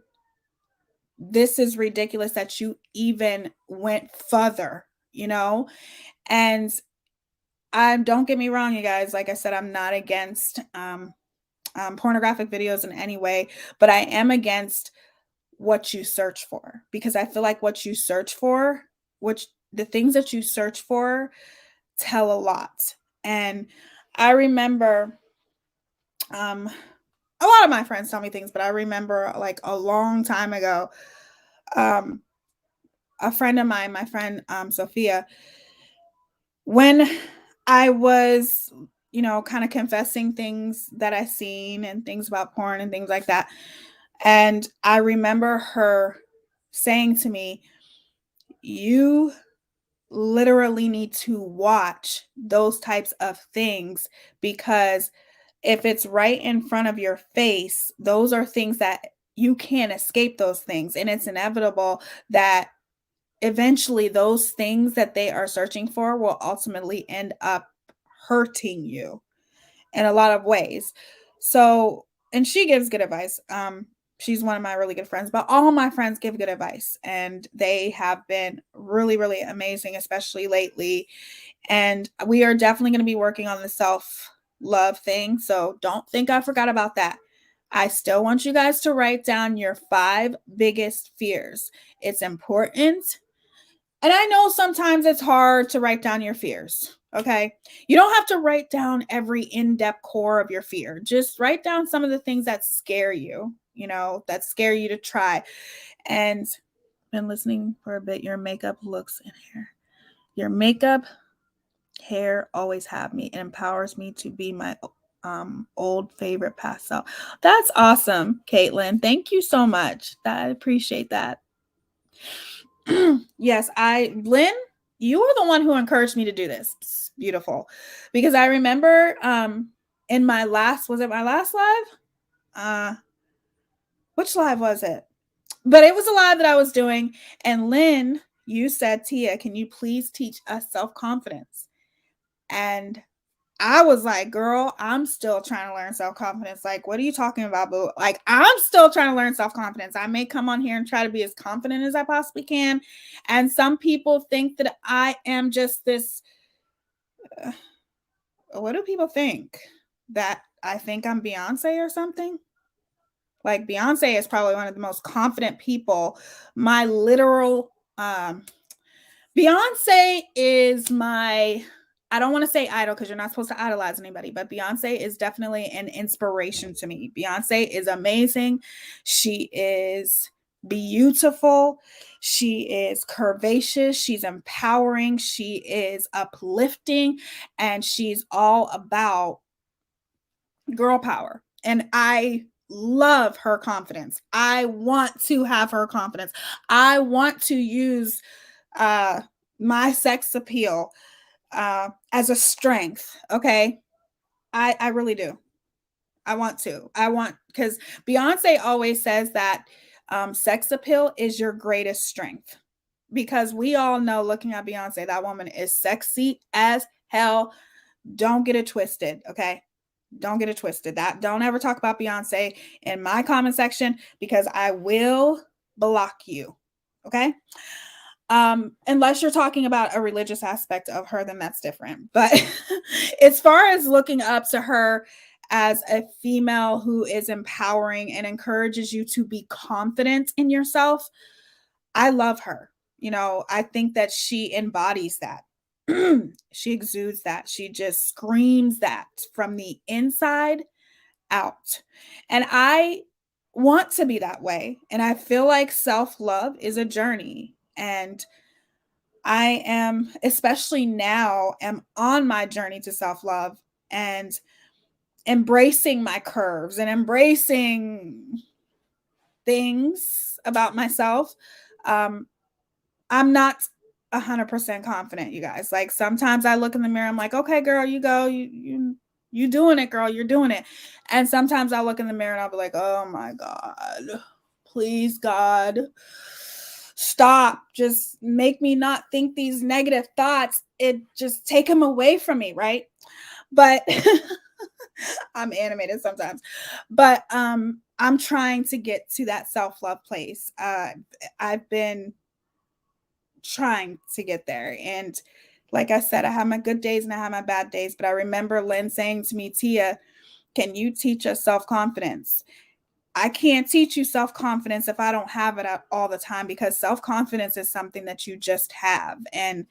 this is ridiculous that you even went further, you know? And I don't get me wrong, you guys, like I said, I'm not against pornographic videos in any way, but I am against what you search for because I feel like which the things that you search for tell a lot. And I remember a lot of my friends tell me things, but I remember like a long time ago, um, a friend of mine, my friend Sophia, when I was, kind of confessing things that I seen and things about porn and things like that. And I remember her saying to me, you literally need to watch those types of things because If it's right in front of your face, those are things that you can't escape those things. And it's inevitable that eventually those things that they are searching for will ultimately end up hurting you in a lot of ways. So, and she gives good advice. She's one of my really good friends, but all my friends give good advice and they have been really, really amazing, especially lately. And we are definitely going to be working on the self love thing. So don't think I forgot about that. I still want you guys to write down your 5 biggest fears. It's important. And I know sometimes it's hard to write down your fears. Okay. You don't have to write down every in-depth core of your fear. Just write down some of the things that scare you, that scare you to try. And been listening for a bit. Your makeup, looks, and hair. Your makeup, hair always have me. It empowers me to be my old favorite past self. That's awesome, Caitlin. Thank you so much. I appreciate that. Yes, Lynn, you were the one who encouraged me to do this. It's beautiful. Because I remember in my last, was it my last live? Which live was it? But it was a live that I was doing. And Lynn, you said, Teaya, can you please teach us self-confidence? And I was like, girl, I'm still trying to learn self-confidence. Like, what are you talking about, boo? Like, I'm still trying to learn self-confidence. I may come on here and try to be as confident as I possibly can. And some people think that I am just this. What do people think? That I think I'm Beyonce or something? Like, Beyonce is probably one of the most confident people. My literal, Beyonce is my, I don't want to say idol because you're not supposed to idolize anybody, but Beyonce is definitely an inspiration to me. Beyonce is amazing. She is beautiful. She is curvaceous. She's empowering. She is uplifting. And she's all about girl power. And I love her confidence. I want to have her confidence. I want to use my sex appeal as a strength. Okay. I really do. I want because Beyonce always says that sex appeal is your greatest strength. Because we all know, looking at Beyonce, that woman is sexy as hell. Don't get it twisted. Okay. Don't get it twisted. Don't ever talk about Beyonce in my comment section because I will block you. Okay. Unless you're talking about a religious aspect of her, then that's different. But as far as looking up to her as a female who is empowering and encourages you to be confident in yourself, I love her. I think that she embodies that. She exudes that. She just screams that from the inside out. And I want to be that way. And I feel like self-love is a journey. And I am, especially now, am on my journey to self-love and embracing my curves and embracing things about myself. I'm not 100% confident, you guys. Like, sometimes I look in the mirror, I'm like, okay, girl, you go, you doing it, girl, you're doing it. And sometimes I look in the mirror and I'll be like, oh my God, please, God, stop. Just make me not think these negative thoughts. It just take them away from me, right? But I'm animated sometimes. But I'm trying to get to that self-love place. I've been trying to get there. And like I said, I have my good days and I have my bad days. But I remember Lynn saying to me, Teaya, can you teach us self-confidence? I can't teach you self-confidence if I don't have it all the time, because self-confidence is something that you just have. And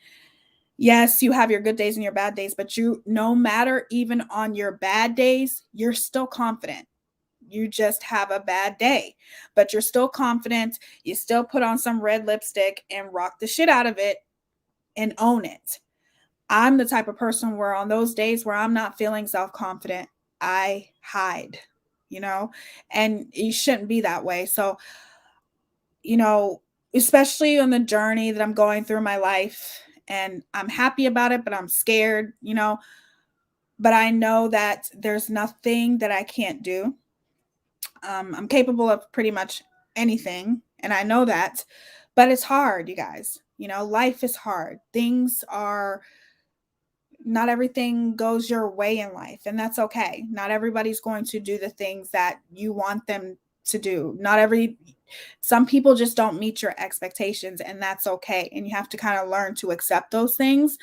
yes, you have your good days and your bad days, but no matter, even on your bad days, you're still confident. You just have a bad day, but you're still confident. You still put on some red lipstick and rock the shit out of it and own it. I'm the type of person where on those days where I'm not feeling self-confident, I hide, and you shouldn't be that way. So, especially on the journey that I'm going through my life, and I'm happy about it, but I'm scared, but I know that there's nothing that I can't do. I'm capable of pretty much anything, and I know that, but it's hard, you guys. You know, life is hard. Things are, not everything goes your way in life, and that's okay. Not everybody's going to do the things that you want them to do. Some people just don't meet your expectations, and that's okay. And you have to kind of learn to accept those things.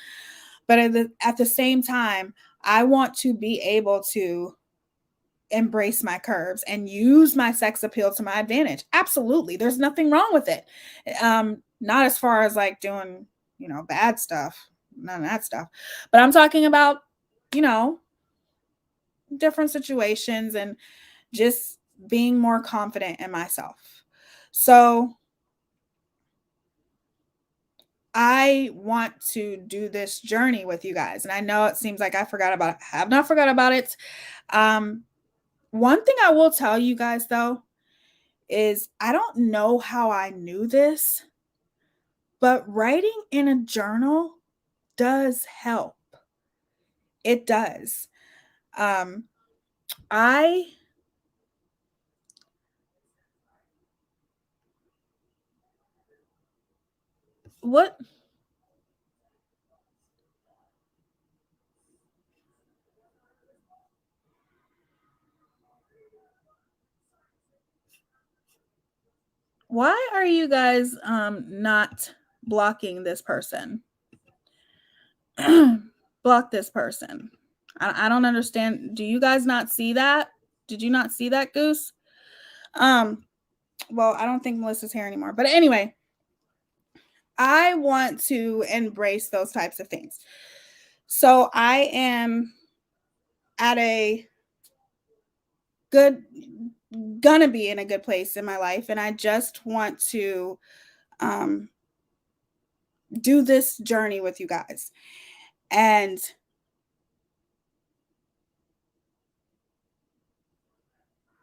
But at the same time, I want to be able to embrace my curves and use my sex appeal to my advantage. Absolutely. There's nothing wrong with it. Not as far as like doing, bad stuff, none of that stuff. But I'm talking about, different situations and just being more confident in myself. So I want to do this journey with you guys. And I know it seems like I forgot about it. I have not forgot about it. One thing I will tell you guys though is I don't know how I knew this, but writing in a journal does help. It does. I what why are you guys not blocking this person? Block this person. I don't understand. Do you guys not see that? Did you not see that, Goose? Well, I don't think Melissa's here anymore. But anyway, I want to embrace those types of things. So I am at gonna be in a good place in my life, and I just want to do this journey with you guys. And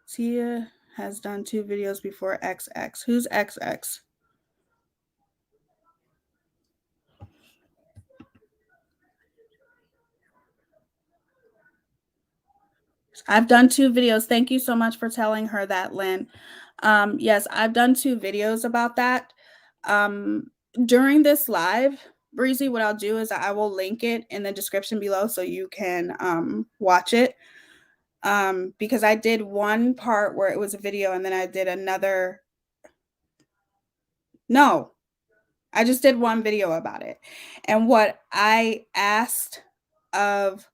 Teaya has done 2 videos before XX. Who's XX? I've done 2 videos. Thank you so much for telling her that, Lynn. Yes, I've done 2 videos about that. During this live, Breezy, what I'll do is I will link it in the description below so you can watch it. Because I did one part where it was a video and then I did another. No, I just did one video about it. And what I asked of,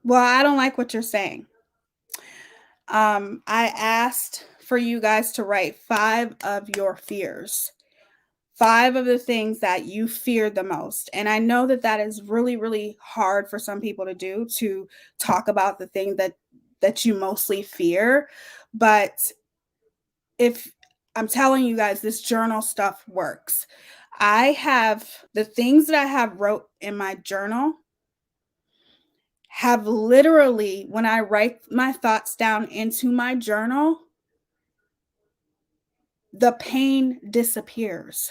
well, I don't like what you're saying. I asked for you guys to write 5 of your fears. 5 of the things that you fear the most. And I know that that is really, really hard for some people to do, to talk about the thing that you mostly fear. But if I'm telling you guys, this journal stuff works. I have the things that I have wrote in my journal have literally, when I write my thoughts down into my journal, the pain disappears.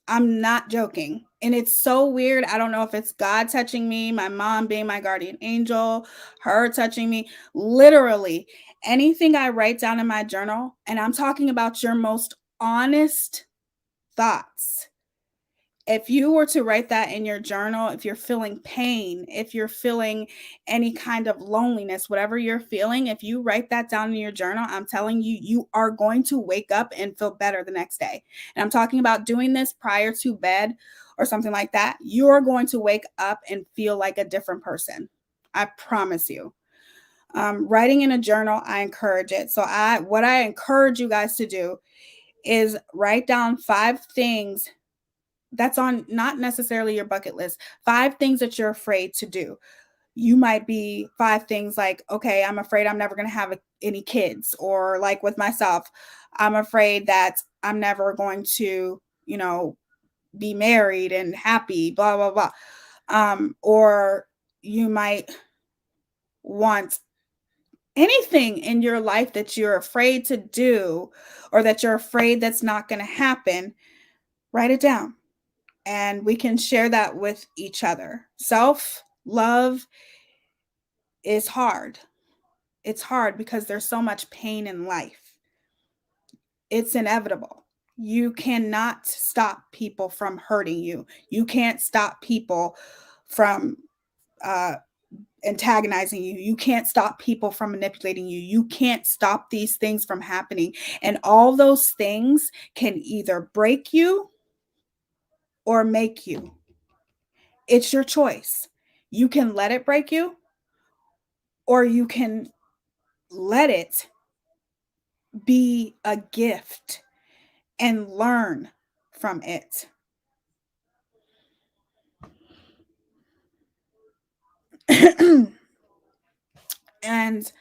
I'm not joking. And it's so weird. I don't know if it's God touching me, my mom being my guardian angel, her touching me. Literally, anything I write down in my journal, and I'm talking about your most honest thoughts. If you were to write that in your journal, if you're feeling pain, if you're feeling any kind of loneliness, whatever you're feeling, if you write that down in your journal, I'm telling you, you are going to wake up and feel better the next day. And I'm talking about doing this prior to bed or something like that. You're going to wake up and feel like a different person. I promise you. Writing in a journal, I encourage it. So what I encourage you guys to do is write down 5 things that's on not necessarily your bucket list. 5 things that you're afraid to do. You might be 5 things like, okay, I'm afraid I'm never going to have any kids. Or like with myself, I'm afraid that I'm never going to, be married and happy, blah, blah, blah. Or you might want anything in your life that you're afraid to do or that you're afraid that's not going to happen. Write it down. and we can share that with each other. Self-love is hard. It's hard because there's so much pain in life. It's inevitable. You cannot stop people from hurting you. You can't stop people from antagonizing you. You can't stop people from manipulating you. You can't stop these things from happening. And all those things can either break you or make you. It's your choice. You can let it break you, or you can let it be a gift and learn from it. And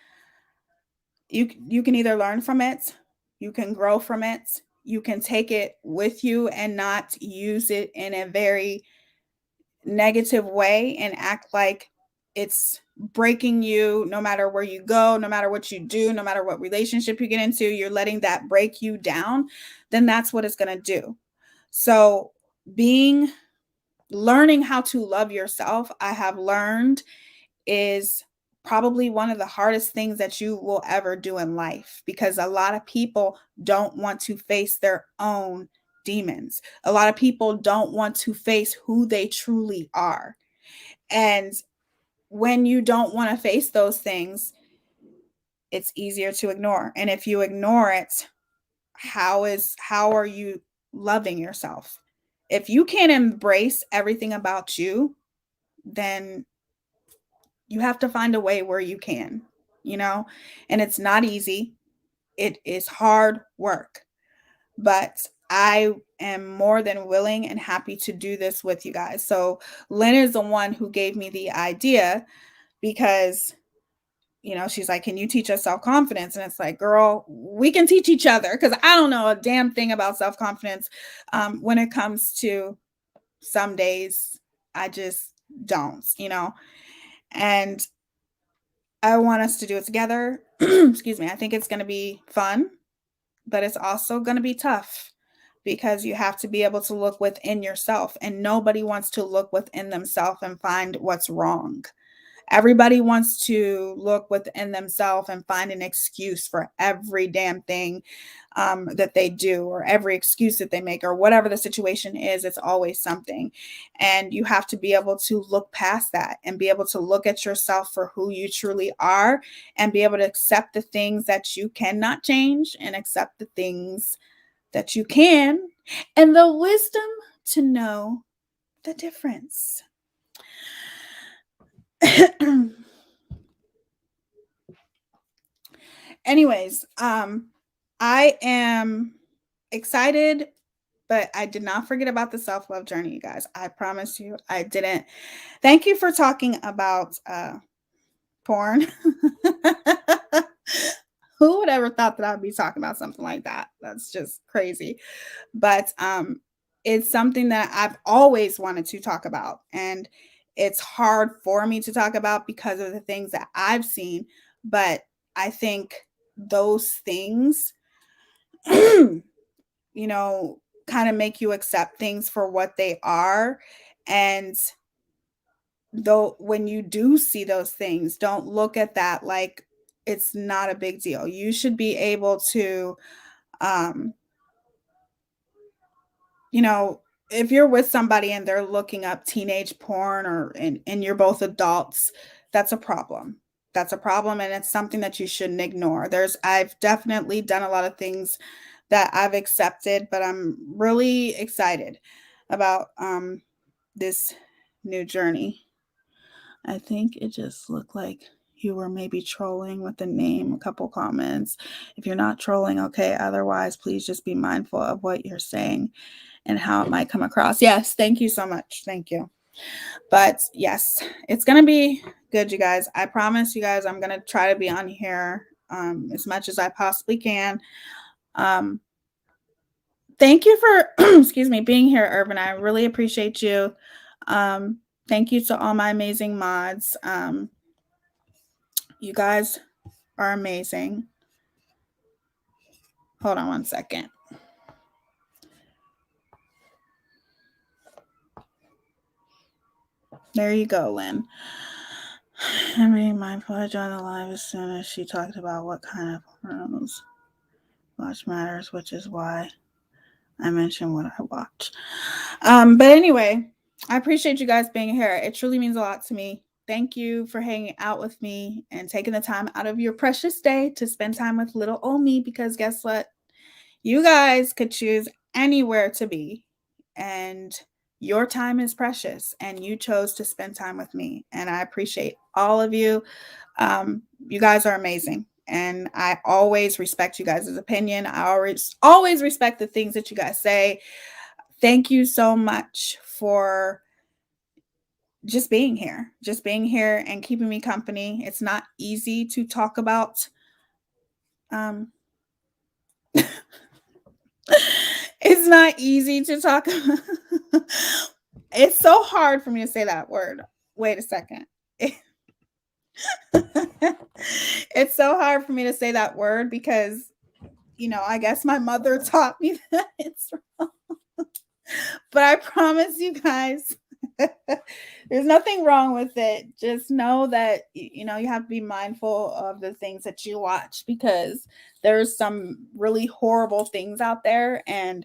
you can either learn from it, you can grow from it, you can take it with you and not use it in a very negative way and act like it's breaking you. No matter where you go, no matter what you do, no matter what relationship you get into, you're letting that break you down, then that's what it's going to do. So learning how to love yourself, I have learned, is probably one of the hardest things that you will ever do in life, because a lot of people don't want to face their own demons. A lot of people don't want to face who they truly are. And when you don't want to face those things, it's easier to ignore. And if you ignore it, how are you loving yourself? If you can't embrace everything about you, then you have to find a way where you can, and it's not easy. It is hard work, but I am more than willing and happy to do this with you guys. So Lynn is the one who gave me the idea, because she's like, can you teach us self-confidence? And it's like, girl, we can teach each other, because I don't know a damn thing about self-confidence. When it comes to some days, I just don't, and I want us to do it together. Excuse me. I think it's going to be fun, but it's also going to be tough, because you have to be able to look within yourself, and nobody wants to look within themselves and find what's wrong. Everybody wants to look within themselves and find an excuse for every damn thing that they do, or every excuse that they make, or whatever the situation is. It's always something. And you have to be able to look past that and be able to look at yourself for who you truly are, and be able to accept the things that you cannot change and accept the things that you can, and the wisdom to know the difference. Anyways, I am excited, but I did not forget about the self-love journey, you guys. I promise you I didn't. Thank you for talking about porn. Who would ever thought that I'd be talking about something like that? That's just crazy. But it's something that I've always wanted to talk about, and it's hard for me to talk about because of the things that I've seen. But I think those things, kind of make you accept things for what they are. And though, when you do see those things, don't look at that like it's not a big deal. You should be able to, um, if you're with somebody and they're looking up teenage porn, and you're both adults, that's a problem. That's a problem, and it's something that you shouldn't ignore. I've definitely done a lot of things that I've accepted, but I'm really excited about this new journey. I think it just looked like you were maybe trolling with the name, a couple comments. If you're not trolling, okay. Otherwise, please just be mindful of what you're saying and how it might come across. Yes, thank you so much. Thank you. But yes, it's going to be good, you guys. I promise you guys, I'm going to try to be on here as much as I possibly can. Thank you for, excuse me, being here, Irvin. I really appreciate you. Thank you to all my amazing mods. You guys are amazing. Hold on one second. There you go, Lynn. I made my pledge on the live as soon as she talked about what kind of pornos watch matters, which is why I mentioned what I watch. But anyway, I appreciate you guys being here. It truly means a lot to me. Thank you for hanging out with me and taking the time out of your precious day to spend time with little old me, because guess what? You guys could choose anywhere to be, and your time is precious, and you chose to spend time with me, and I appreciate all of you. You guys are amazing, and I always respect you guys' opinion. I always respect the things that you guys say. Thank you so much for just being here and keeping me company. It's not easy to talk about it's not easy to talk about. It's so hard for me to say that word. Wait a second. It's so hard for me to say that word because, I guess my mother taught me that it's wrong. But I promise you guys, there's nothing wrong with it. Just know that, you have to be mindful of the things that you watch, because there's some really horrible things out there. And,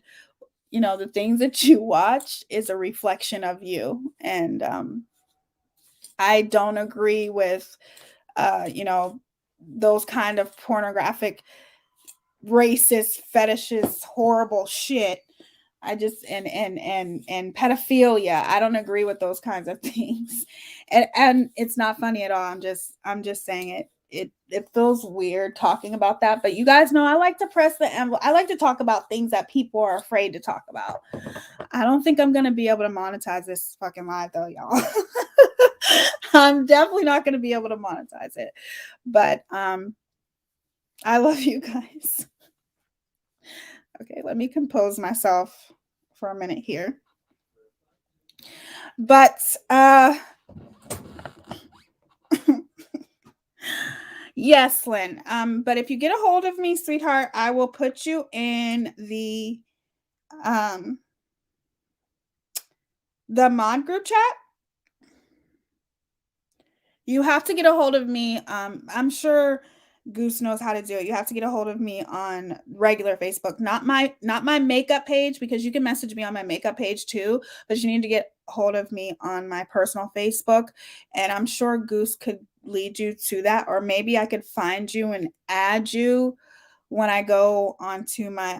the things that you watch is a reflection of you. And I don't agree with, those kind of pornographic, racist, fetishes, horrible shit. I just and pedophilia. I don't agree with those kinds of things, and it's not funny at all. I'm just saying it feels weird talking about that, but you guys know I like to press the envelope. I like to talk about things that people are afraid to talk about. I don't think I'm gonna be able to monetize this fucking live though, y'all. I'm definitely not gonna be able to monetize it, but I love you guys. Okay, let me compose myself for a minute here. But yes, Lynn. But if you get a hold of me, sweetheart, I will put you in the mod group chat. You have to get a hold of me. I'm sure Goose knows how to do it. You have to get a hold of me on regular Facebook, not my makeup page, because you can message me on my makeup page too, but you need to get a hold of me on my personal Facebook, and I'm sure Goose could lead you to that, or maybe I could find you and add you when I go onto my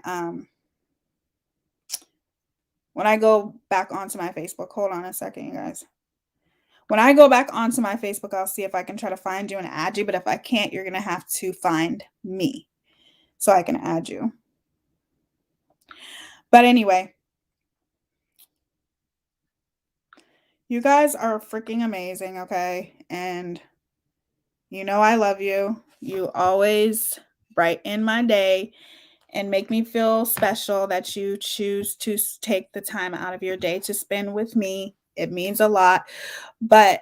when I go back onto my Facebook. Hold on a second, you guys. When I go back onto my Facebook, I'll see if I can try to find you and add you. But if I can't, you're going to have to find me so I can add you. But anyway, you guys are freaking amazing, okay? And I love you. You always brighten my day and make me feel special that you choose to take the time out of your day to spend with me. It means a lot. But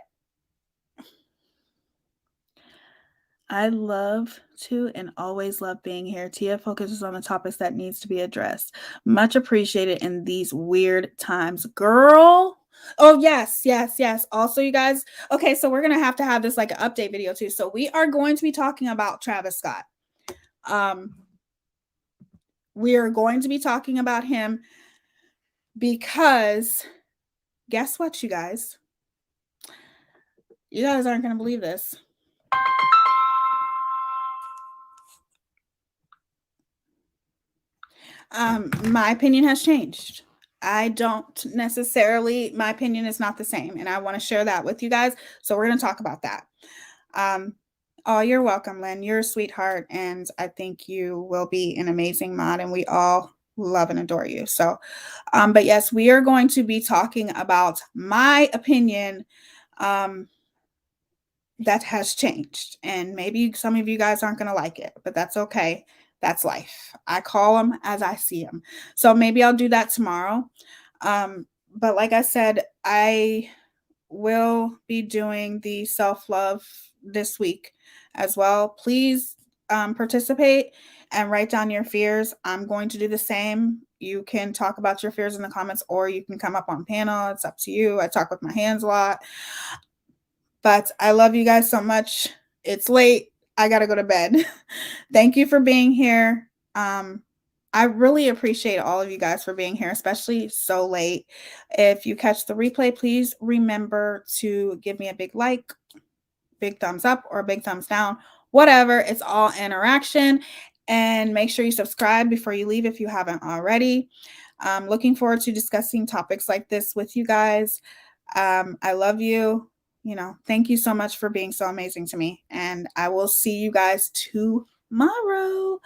I love to and always love being here. Teaya focuses on the topics that needs to be addressed. Much appreciated in these weird times, girl. Oh, yes. Also, you guys, okay, so we're going to have this like an update video too. So we are going to be talking about Travis Scott. We are going to be talking about him because guess what, you guys? You guys aren't going to believe this. My opinion has changed. I don't necessarily, my opinion is not the same, and I want to share that with you guys. So we're going to talk about that. Oh, you're welcome, Lynn. You're a sweetheart, and I think you will be an amazing mod, and we all love and adore you. So, but yes, we are going to be talking about my opinion that has changed, and maybe some of you guys aren't going to like it, but that's okay. That's life. I call them as I see them. So maybe I'll do that tomorrow. But like I said, I will be doing the self-love this week as well. Please participate and write down your fears. I'm going to do the same. You can talk about your fears in the comments, or you can come up on panel. It's up to you. I talk with my hands a lot. But I love you guys so much. It's late. I got to go to bed. Thank you for being here. I really appreciate all of you guys for being here, especially so late. If you catch the replay, please remember to give me a big like, big thumbs up, or a big thumbs down, whatever. It's all interaction. And make sure you subscribe before you leave if you haven't already. I'm looking forward to discussing topics like this with you guys. I love you. Thank you so much for being so amazing to me. And I will see you guys tomorrow.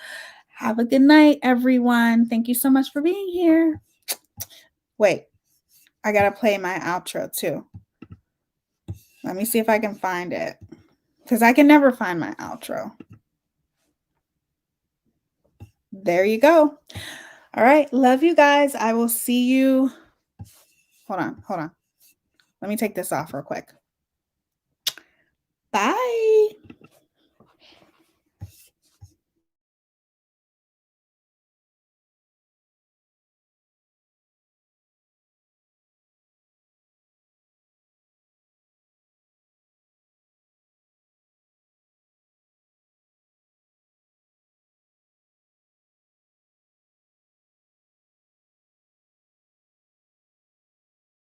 Have a good night, everyone. Thank you so much for being here. Wait, I got to play my outro too. Let me see if I can find it, because I can never find my outro. There you go. All right. Love you guys. I will see you. Hold on. Let me take this off real quick. Bye.